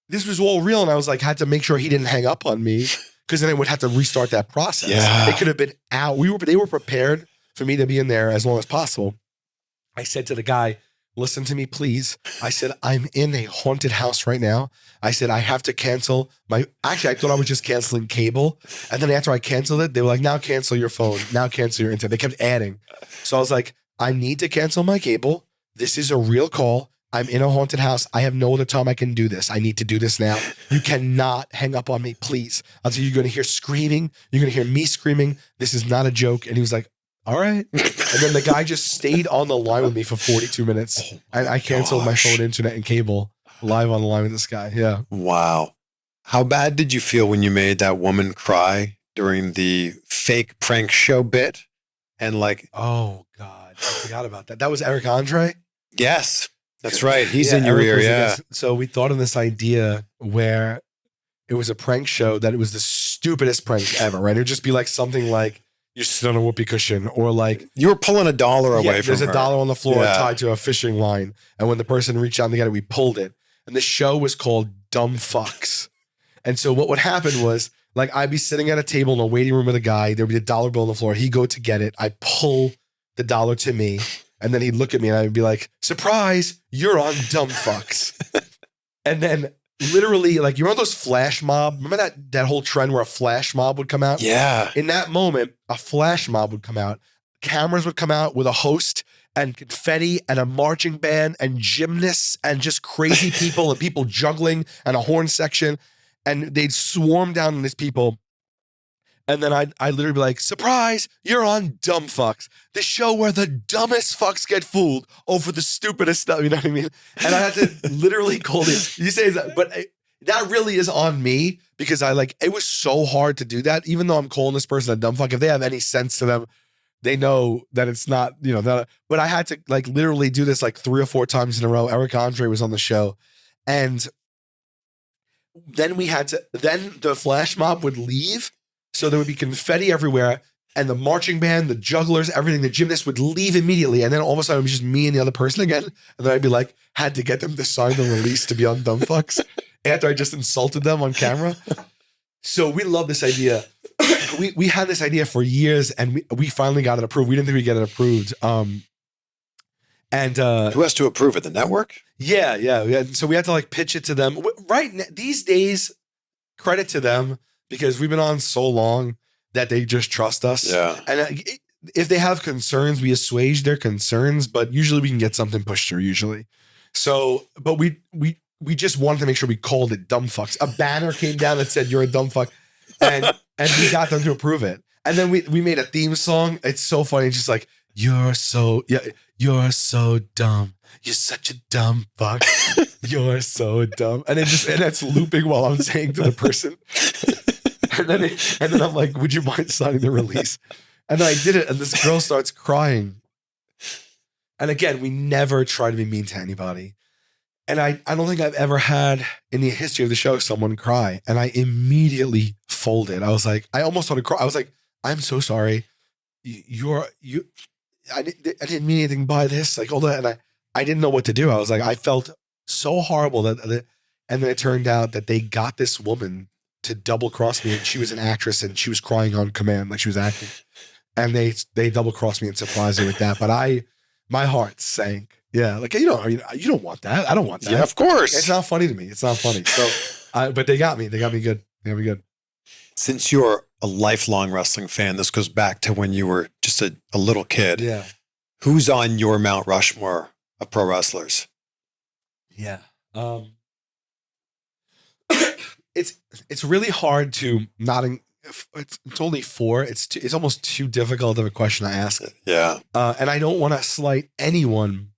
this was all real, and I was like, had to make sure he didn't hang up on me, because then it would have to restart that process. Yeah. It could have been out. They were prepared for me to be in there as long as possible. I said to the guy, listen to me, please. I said, I'm in a haunted house right now. I said, I have to cancel actually, I thought I was just canceling cable. And then after I canceled it, they were like, now cancel your phone. Now cancel your internet. They kept adding. So I was like, I need to cancel my cable. This is a real call. I'm in a haunted house. I have no other time I can do this. I need to do this now. You cannot hang up on me, please. I'll tell you, you're going to hear screaming. You're going to hear me screaming. This is not a joke. And he was like, all right. And then the guy just stayed on the line with me for 42 minutes. And I canceled my phone, internet, and cable live on the line with this guy. Yeah. Wow. How bad did you feel when you made that woman cry during the fake prank show bit? And like, oh God, I forgot about that. That was Eric Andre? Yes, that's right. He's in your Eric ear. Yeah. So we thought of this idea where it was a prank show that it was the stupidest prank ever, right? It would just be like something like, you sit on a whoopee cushion, or like you were pulling $1 away from there's her. $1 on the floor tied to a fishing line. And when the person reached out to get it, we pulled it. And the show was called Dumb Fucks. And so what would happen was, like, I'd be sitting at a table in a waiting room with a guy. There'd be $1 bill on the floor. He'd go to get it. I'd pull the $1 to me. And then he'd look at me and I'd be like, surprise, you're on Dumb Fucks. And then literally, like, you remember those flash mob? Remember that whole trend where a flash mob would come out? Yeah. In that moment, a flash mob would come out. Cameras would come out with a host and confetti and a marching band and gymnasts and just crazy people and people juggling and a horn section. And they'd swarm down on these people. And then I'd literally be like, surprise, you're on Dumb Fucks, the show where the dumbest fucks get fooled over the stupidest stuff. You know what I mean? And I had to literally call it. You say that, but that really is on me, because it was so hard to do that. Even though I'm calling this person a dumb fuck, if they have any sense to them, they know that it's not, but I had to like literally do this like 3 or 4 times in a row. Eric Andre was on the show. And then then the flash mob would leave. So there would be confetti everywhere, and the marching band, the jugglers, everything, the gymnasts would leave immediately. And then all of a sudden it was just me and the other person again. And then I'd be like, had to get them to sign the release to be on Dumb Fucks after I just insulted them on camera. So we love this idea. We had this idea for years, and we finally got it approved. We didn't think we'd get it approved. Who has to approve it? The network? Yeah. So we had to like pitch it to them. These days, credit to them, because we've been on so long that they just trust us. Yeah. And if they have concerns, we assuage their concerns, but usually we can get something pushed through usually. So, but we just wanted to make sure we called it Dumb Fucks. A banner came down that said, you're a dumb fuck. And we got them to approve it. And then we made a theme song. It's so funny. It's just like, you're so dumb. You're such a dumb fuck. You're so dumb. And it's looping while I'm saying to the person. And then I'm like, would you mind signing the release? And then I did it, and this girl starts crying. And again, we never try to be mean to anybody. And I don't think I've ever had in the history of the show someone cry. And I immediately folded. I was like, I almost wanted to cry. I was like, I'm so sorry. I didn't mean anything by this. Like all that. And I didn't know what to do. I was like, I felt so horrible and then it turned out that they got this woman to double cross me, and she was an actress and she was crying on command, like she was acting. And they double crossed me and surprised me with that. But my heart sank. Yeah. Like, you don't want that. I don't want that. Yeah, of course. It's not funny to me. It's not funny. So, but they got me. They got me good. They got me good. Since you're a lifelong wrestling fan, this goes back to when you were just a little kid. Yeah. Who's on your Mount Rushmore of pro wrestlers? Yeah. It's really hard to not. It's only 4. It's almost too difficult of a question to ask. Yeah. And I don't want to slight anyone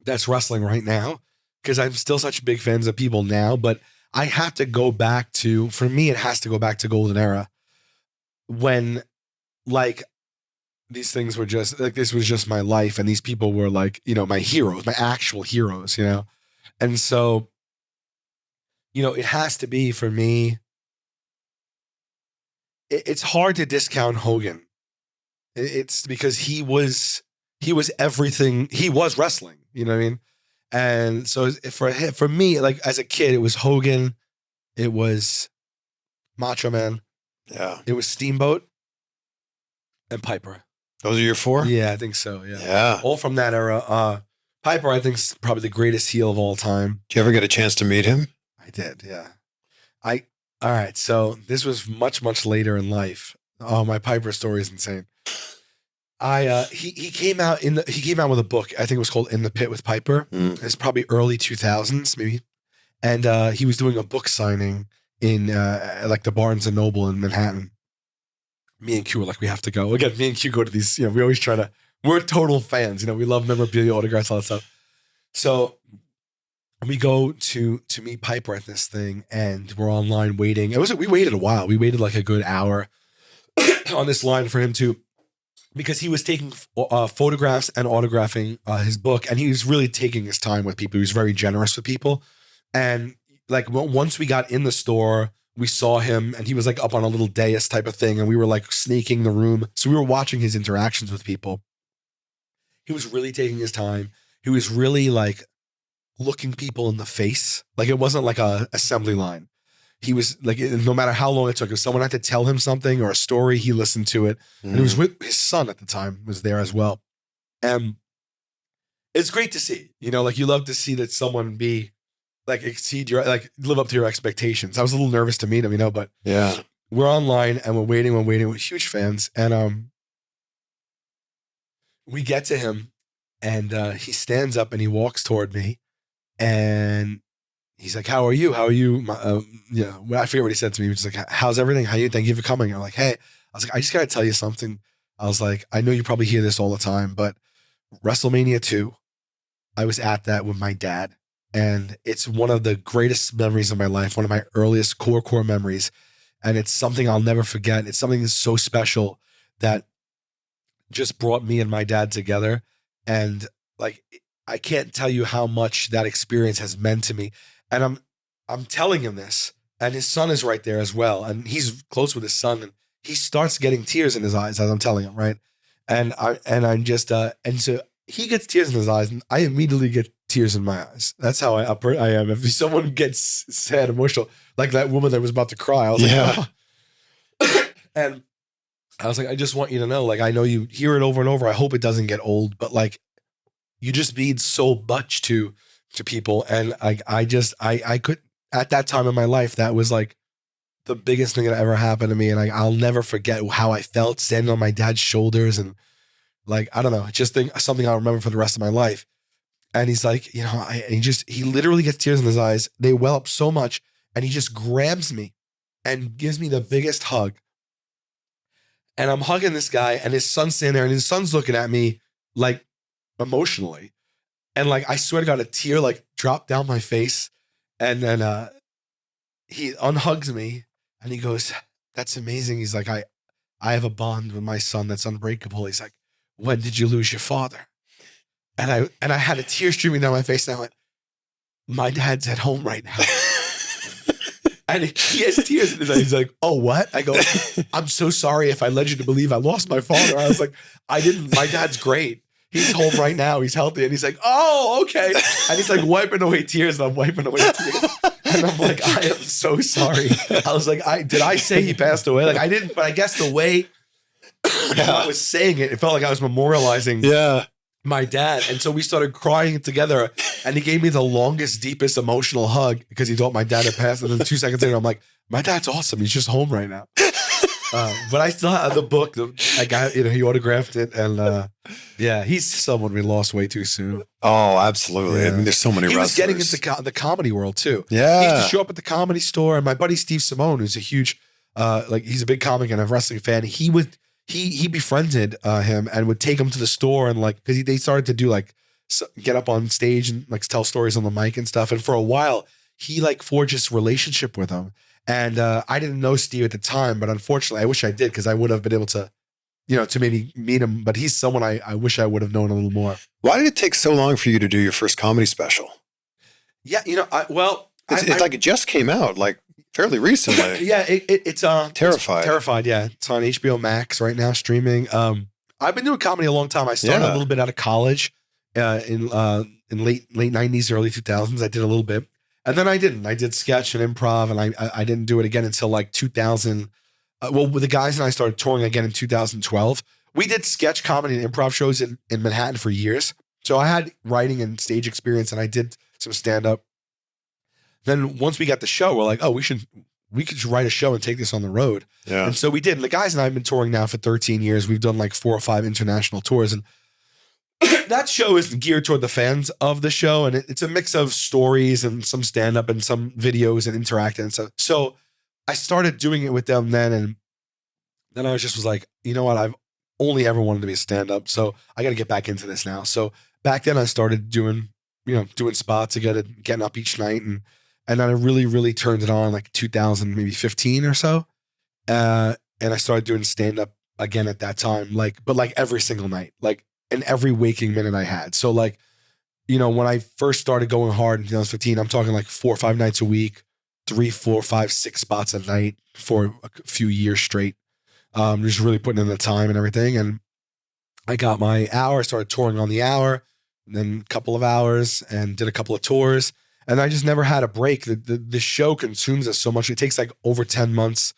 that's wrestling right now because I'm still such big fans of people now. But I have to go back to, for me, it has to go back to Golden Era when, like, these things were just like, this was just my life, and these people were like, you know, my heroes, my actual heroes, you know, and so, you know, it has to be for me. It's hard to discount Hogan. It's because he was everything. He was wrestling, you know what I mean? And so for me, like as a kid, it was Hogan, it was Macho Man, yeah, it was Steamboat, and Piper. Those are your 4? Yeah, I think so. Yeah, yeah. All from that era. Piper, I think, is probably the greatest heel of all time. Did you ever get a chance to meet him? I did. Yeah. All right, so this was much, much later in life. Oh, my Piper story is insane. He came out with a book. I think it was called In the Pit with Piper. It's probably early 2000s, maybe. And he was doing a book signing in like the Barnes and Noble in Manhattan. Me and Q were like, we have to go. Again, me and Q go to these, you know, we always try to, we're total fans, you know, we love memorabilia, autographs, all that stuff. So we go to meet Piper at this thing, and we're online waiting. We waited a while. We waited like a good hour on this line for him because he was taking photographs and autographing his book, and he was really taking his time with people. He was very generous with people. And like once we got in the store, we saw him, and he was like up on a little dais type of thing, and we were like sneaking the room. So we were watching his interactions with people. He was really taking his time. He was really like looking people in the face. Like it wasn't like a assembly line. He was like, no matter how long it took, if someone had to tell him something or a story, he listened to it. And he was with his son at the time, was there as well. And it's great to see, you know, like you love to see that someone be like exceed your, like live up to your expectations. I was a little nervous to meet him, you know, but yeah, we're online and we're waiting. We're huge fans. And we get to him, and he stands up and he walks toward me. And he's like, how are you? How are you? You know, I forget what he said to me. He was just like, how's everything? How are you? Thank you for coming. I'm like, hey, I was like, I just got to tell you something. I was like, I know you probably hear this all the time, but WrestleMania 2, I was at that with my dad. And it's one of the greatest memories of my life. One of my earliest core memories. And it's something I'll never forget. It's something that's so special that just brought me and my dad together. And like, I can't tell you how much that experience has meant to me. And I'm telling him this, and his son is right there as well. And he's close with his son, and he starts getting tears in his eyes as I'm telling him, right? And I'm just and so he gets tears in his eyes, and I immediately get tears in my eyes. That's how I am. If someone gets sad, emotional, like that woman that was about to cry, I was like, oh. And I was like, I just want you to know, like, I know you hear it over and over. I hope it doesn't get old, but like, you just mean so much to people. And I could, at that time in my life, that was like the biggest thing that ever happened to me. And I'll never forget how I felt standing on my dad's shoulders. And like, I don't know, just something I'll remember for the rest of my life. And he's like, you know, he literally gets tears in his eyes. They well up so much. And he just grabs me and gives me the biggest hug. And I'm hugging this guy, and his son's standing there, and his son's looking at me like emotionally. And like, I swear to God, a tear like dropped down my face. And then he unhugs me and he goes, that's amazing. He's like, I have a bond with my son that's unbreakable. He's like, when did you lose your father? And I had a tear streaming down my face, and I went, my dad's at home right now. And he has tears in his eyes. He's like, oh, what? I go, I'm so sorry if I led you to believe I lost my father. I was like, I didn't. My dad's great. He's home right now. He's healthy. And he's like, oh, okay. And he's like wiping away tears, and I'm wiping away tears. And I'm like, I am so sorry. I was like, did I say he passed away? Like, I didn't, but I guess the way I was saying it, it felt like I was memorializing my dad. And so we started crying together, and he gave me the longest, deepest emotional hug because he thought my dad had passed. And then 2 seconds later, I'm like, my dad's awesome. He's just home right now. But I still have the book. I got, he autographed it. And yeah, he's someone we lost way too soon. Oh, absolutely. Yeah. I mean, there's so many wrestlers. He was getting into the comedy world too. Yeah. He used to show up at the Comedy Store. And my buddy Steve Simone, who's a huge, he's a big comic and a wrestling fan. He befriended him and would take him to the store and because they started to do get up on stage and tell stories on the mic and stuff. And for a while, he forged this relationship with him. And I didn't know Steve at the time, but unfortunately, I wish I did because I would have been able to, to maybe meet him. But he's someone I wish I would have known a little more. Why did it take so long for you to do your first comedy special? Yeah, it's like it just came out fairly recently. Yeah, it's Terrified. Terrified, yeah. It's on HBO Max right now, streaming. I've been doing comedy a long time. I started a little bit out of college in late 90s, early 2000s. I did a little bit. And then I didn't. I did sketch and improv, and I didn't do it again until 2000. The guys and I started touring again in 2012. We did sketch comedy and improv shows in Manhattan for years. So I had writing and stage experience, and I did some stand-up. Then once we got the show, we're like, oh, we could write a show and take this on the road. Yeah. And so we did. And the guys and I have been touring now for 13 years. We've done 4 or 5 international tours. And that show is geared toward the fans of the show. And it's a mix of stories and some stand-up and some videos and interacting and stuff. So I started doing it with them then. And then I was like, you know what? I've only ever wanted to be a stand-up. So I got to get back into this now. So back then I started doing spots again, getting up each night. And then I really, really turned it on 2000, maybe 15 or so. And I started doing stand-up again at that time, but every single night, in every waking minute I had. So when I first started going hard in 2015, I'm talking 4 or 5 nights a week, 3, 4, 5, 6 spots a night for a few years straight. Just really putting in the time and everything. And I got my hour, started touring on the hour, and then a couple of hours and did a couple of tours. And I just never had a break. The show consumes us so much. It takes over 10 months.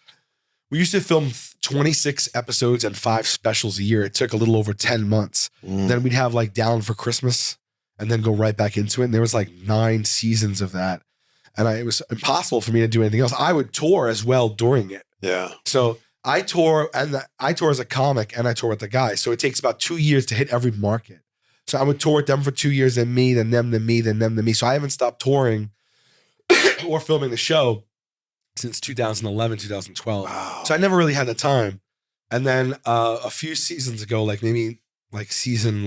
We used to film 26 episodes and 5 specials a year. It took a little over 10 months. Then we'd have down for Christmas and then go right back into it. And there was 9 seasons of that. And it was impossible for me to do anything else. I would tour as well during it. Yeah. So I tour as a comic and I tour with the guys. So it takes about 2 years to hit every market. So I would tour with them for 2 years, then me, then them, then me, then them, then me. So I haven't stopped touring or filming the show since 2011, 2012. Wow. So I never really had the time. And then a few seasons ago, maybe season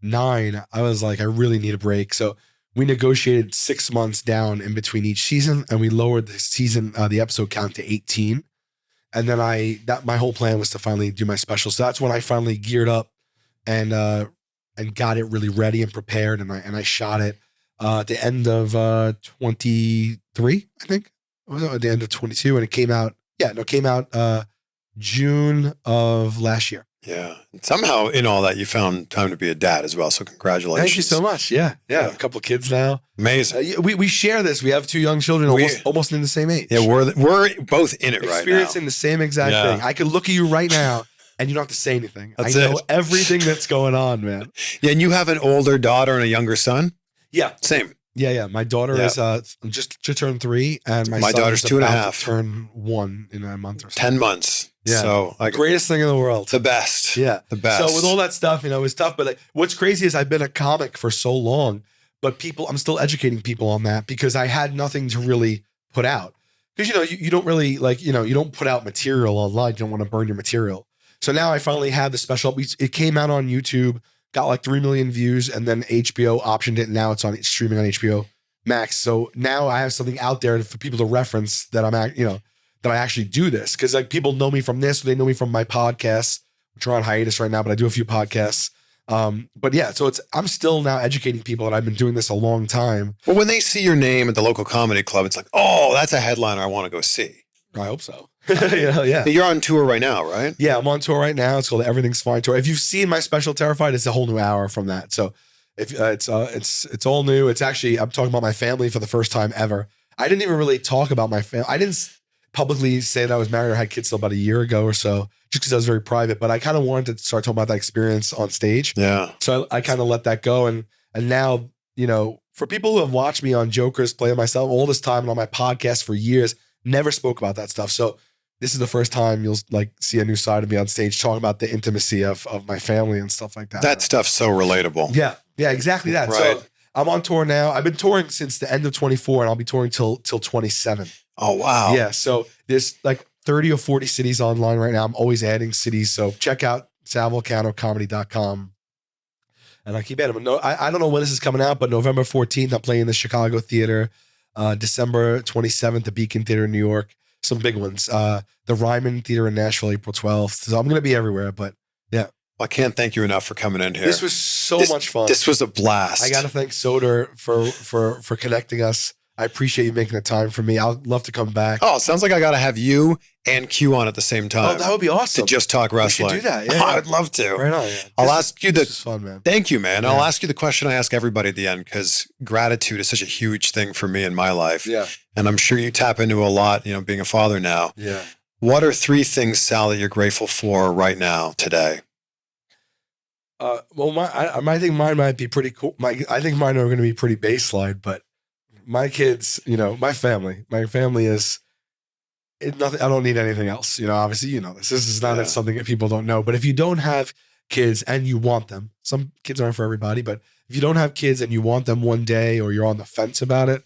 9, I was I really need a break. So we negotiated 6 months down in between each season, and we lowered the episode count to 18. And then my whole plan was to finally do my special. So that's when I finally geared up and got it really ready and prepared. And I shot it at the end of 23, I think. It was at the end of 22, and it came out. Yeah, no, it came out June of last year. Yeah. And somehow in all that, you found time to be a dad as well. So congratulations. Thank you so much. Yeah. A couple of kids now. Amazing. We share this. We have 2 young children, almost in the same age. Yeah, we're both in it right now. Experiencing the same exact thing. I could look at you right now, and you don't have to say anything. I know everything that's going on, man. Yeah, and you have an older daughter and a younger son? Yeah. Same. Yeah. My daughter is just to turn 3, and my son daughter's is 2.5. Turn 1 in a month or so. 10 months. Yeah. So greatest thing in the world. The best. Yeah. The best. So with all that stuff, it was tough. But what's crazy is I've been a comic for so long, but I'm still educating people on that because I had nothing to really put out. Because, you don't really you don't put out material online. You don't want to burn your material. So now I finally had the special. It came out on YouTube, got 3 million views, and then HBO optioned it. And now it's streaming on HBO Max. So now I have something out there for people to reference that that I actually do this. Because people know me from this, or they know me from my podcasts, which are on hiatus right now, but I do a few podcasts. But yeah, so I'm still now educating people, and I've been doing this a long time. Well, when they see your name at the local comedy club, it's oh, that's a headliner I want to go see. I hope so. Yeah. You're on tour right now, right? Yeah, I'm on tour right now. It's called the Everything's Fine Tour. If you've seen my special Terrified, it's a whole new hour from that. So if it's all new. It's actually, I'm talking about my family for the first time ever. I didn't even really talk about my family. publicly say that I was married or had kids till about a year ago or so, just because I was very private. But I kind of wanted to start talking about that experience on stage. Yeah. So I kind of let that go. And now, you know, for people who have watched me on Jokers, Play Myself all this time and on my podcast for years, never spoke about that stuff. So this is the first time you'll like see a new side of me on stage talking about the intimacy of my family and stuff like that. That stuff's so relatable. Yeah. Yeah, exactly that. Right. So I'm on tour now. I've been touring since the end of 24 and I'll be touring till 27. Oh, wow. Yeah. So there's like 30 or 40 cities online right now. I'm always adding cities. So check out salvulcanocomedy.com. And I keep adding them. No, I don't know when this is coming out, but November 14th, I'm playing the Chicago Theater. December 27th, the Beacon Theater in New York. Some big ones. The Ryman Theater in Nashville, April 12th. So I'm going to be everywhere, but yeah. I can't thank you enough for coming in here. This was so much fun. This was a blast. I got to thank Soder for connecting us. I appreciate you making the time for me. I'd love to come back. Oh, it sounds like I got to have you and Q on at the same time. Oh, that would be awesome. To just talk wrestling. We should do that. Yeah, I would love to. Right on. Yeah. I'll ask you This is fun, man. Thank you, man. Yeah. I'll ask you the question I ask everybody at the end because gratitude is such a huge thing for me in my life. Yeah. And I'm sure you tap into a lot, you know, being a father now. Yeah. What are 3 things, Sal, that you're grateful for right now, today? Well, I think mine might be pretty cool. I think mine are going to be pretty baseline, but my kids, you know, my family is nothing. I don't need anything else. You know, obviously, you know this. This is not something that people don't know. But if you don't have kids and you want them, some kids aren't for everybody. But if you don't have kids and you want them one day, or you're on the fence about it,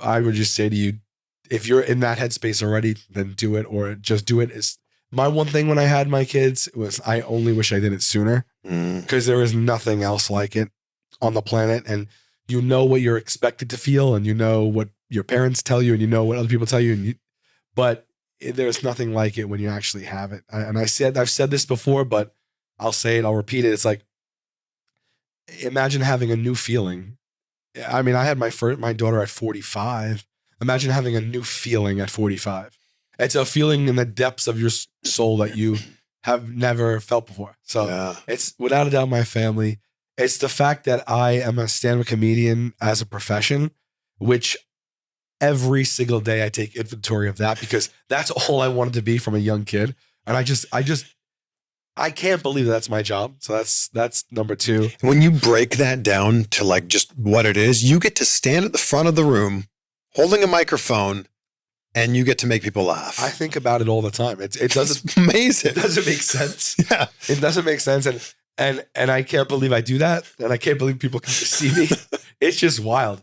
I would just say to you, if you're in that headspace already, then do it, or just do it. Is my one thing when I had my kids was I only wish I did it sooner, because there is nothing else like it on the planet. And you know what you're expected to feel, and you know what your parents tell you, and you know what other people tell you, but there's nothing like it when you actually have it. I've said this before, but I'll say it, I'll repeat it. It's like, imagine having a new feeling. I mean, I had my daughter at 45. Imagine having a new feeling at 45. It's a feeling in the depths of your soul that you have never felt before. So it's without a doubt my family. It's the fact that I am a stand-up comedian as a profession, which every single day I take inventory of that, because that's all I wanted to be from a young kid. And I can't believe that's my job. So that's number 2. When you break that down to like just what it is, you get to stand at the front of the room holding a microphone and you get to make people laugh. I think about it all the time. It doesn't it's amazing. It doesn't make sense. Yeah. It doesn't make sense. And I can't believe I do that. And I can't believe people can see me. It's just wild.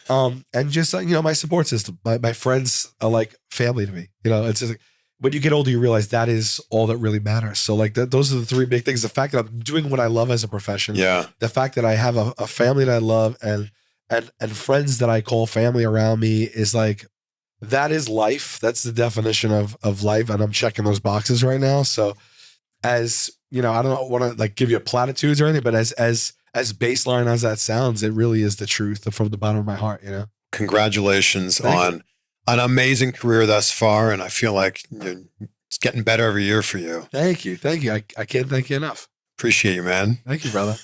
And just, you know, my support system, my friends are like family to me. You know, it's just like, when you get older, you realize that is all that really matters. So like those are the 3 big things. The fact that I'm doing what I love as a profession. Yeah. The fact that I have a family that I love and friends that I call family around me is like, that is life. That's the definition of life. And I'm checking those boxes right now. So as, you know, I don't want to like give you platitudes or anything, but as baseline as that sounds, it really is the truth from the bottom of my heart, you know? Congratulations on an amazing career thus far. And I feel like it's getting better every year for you. Thank you. I can't thank you enough. Appreciate you, man. Thank you, brother.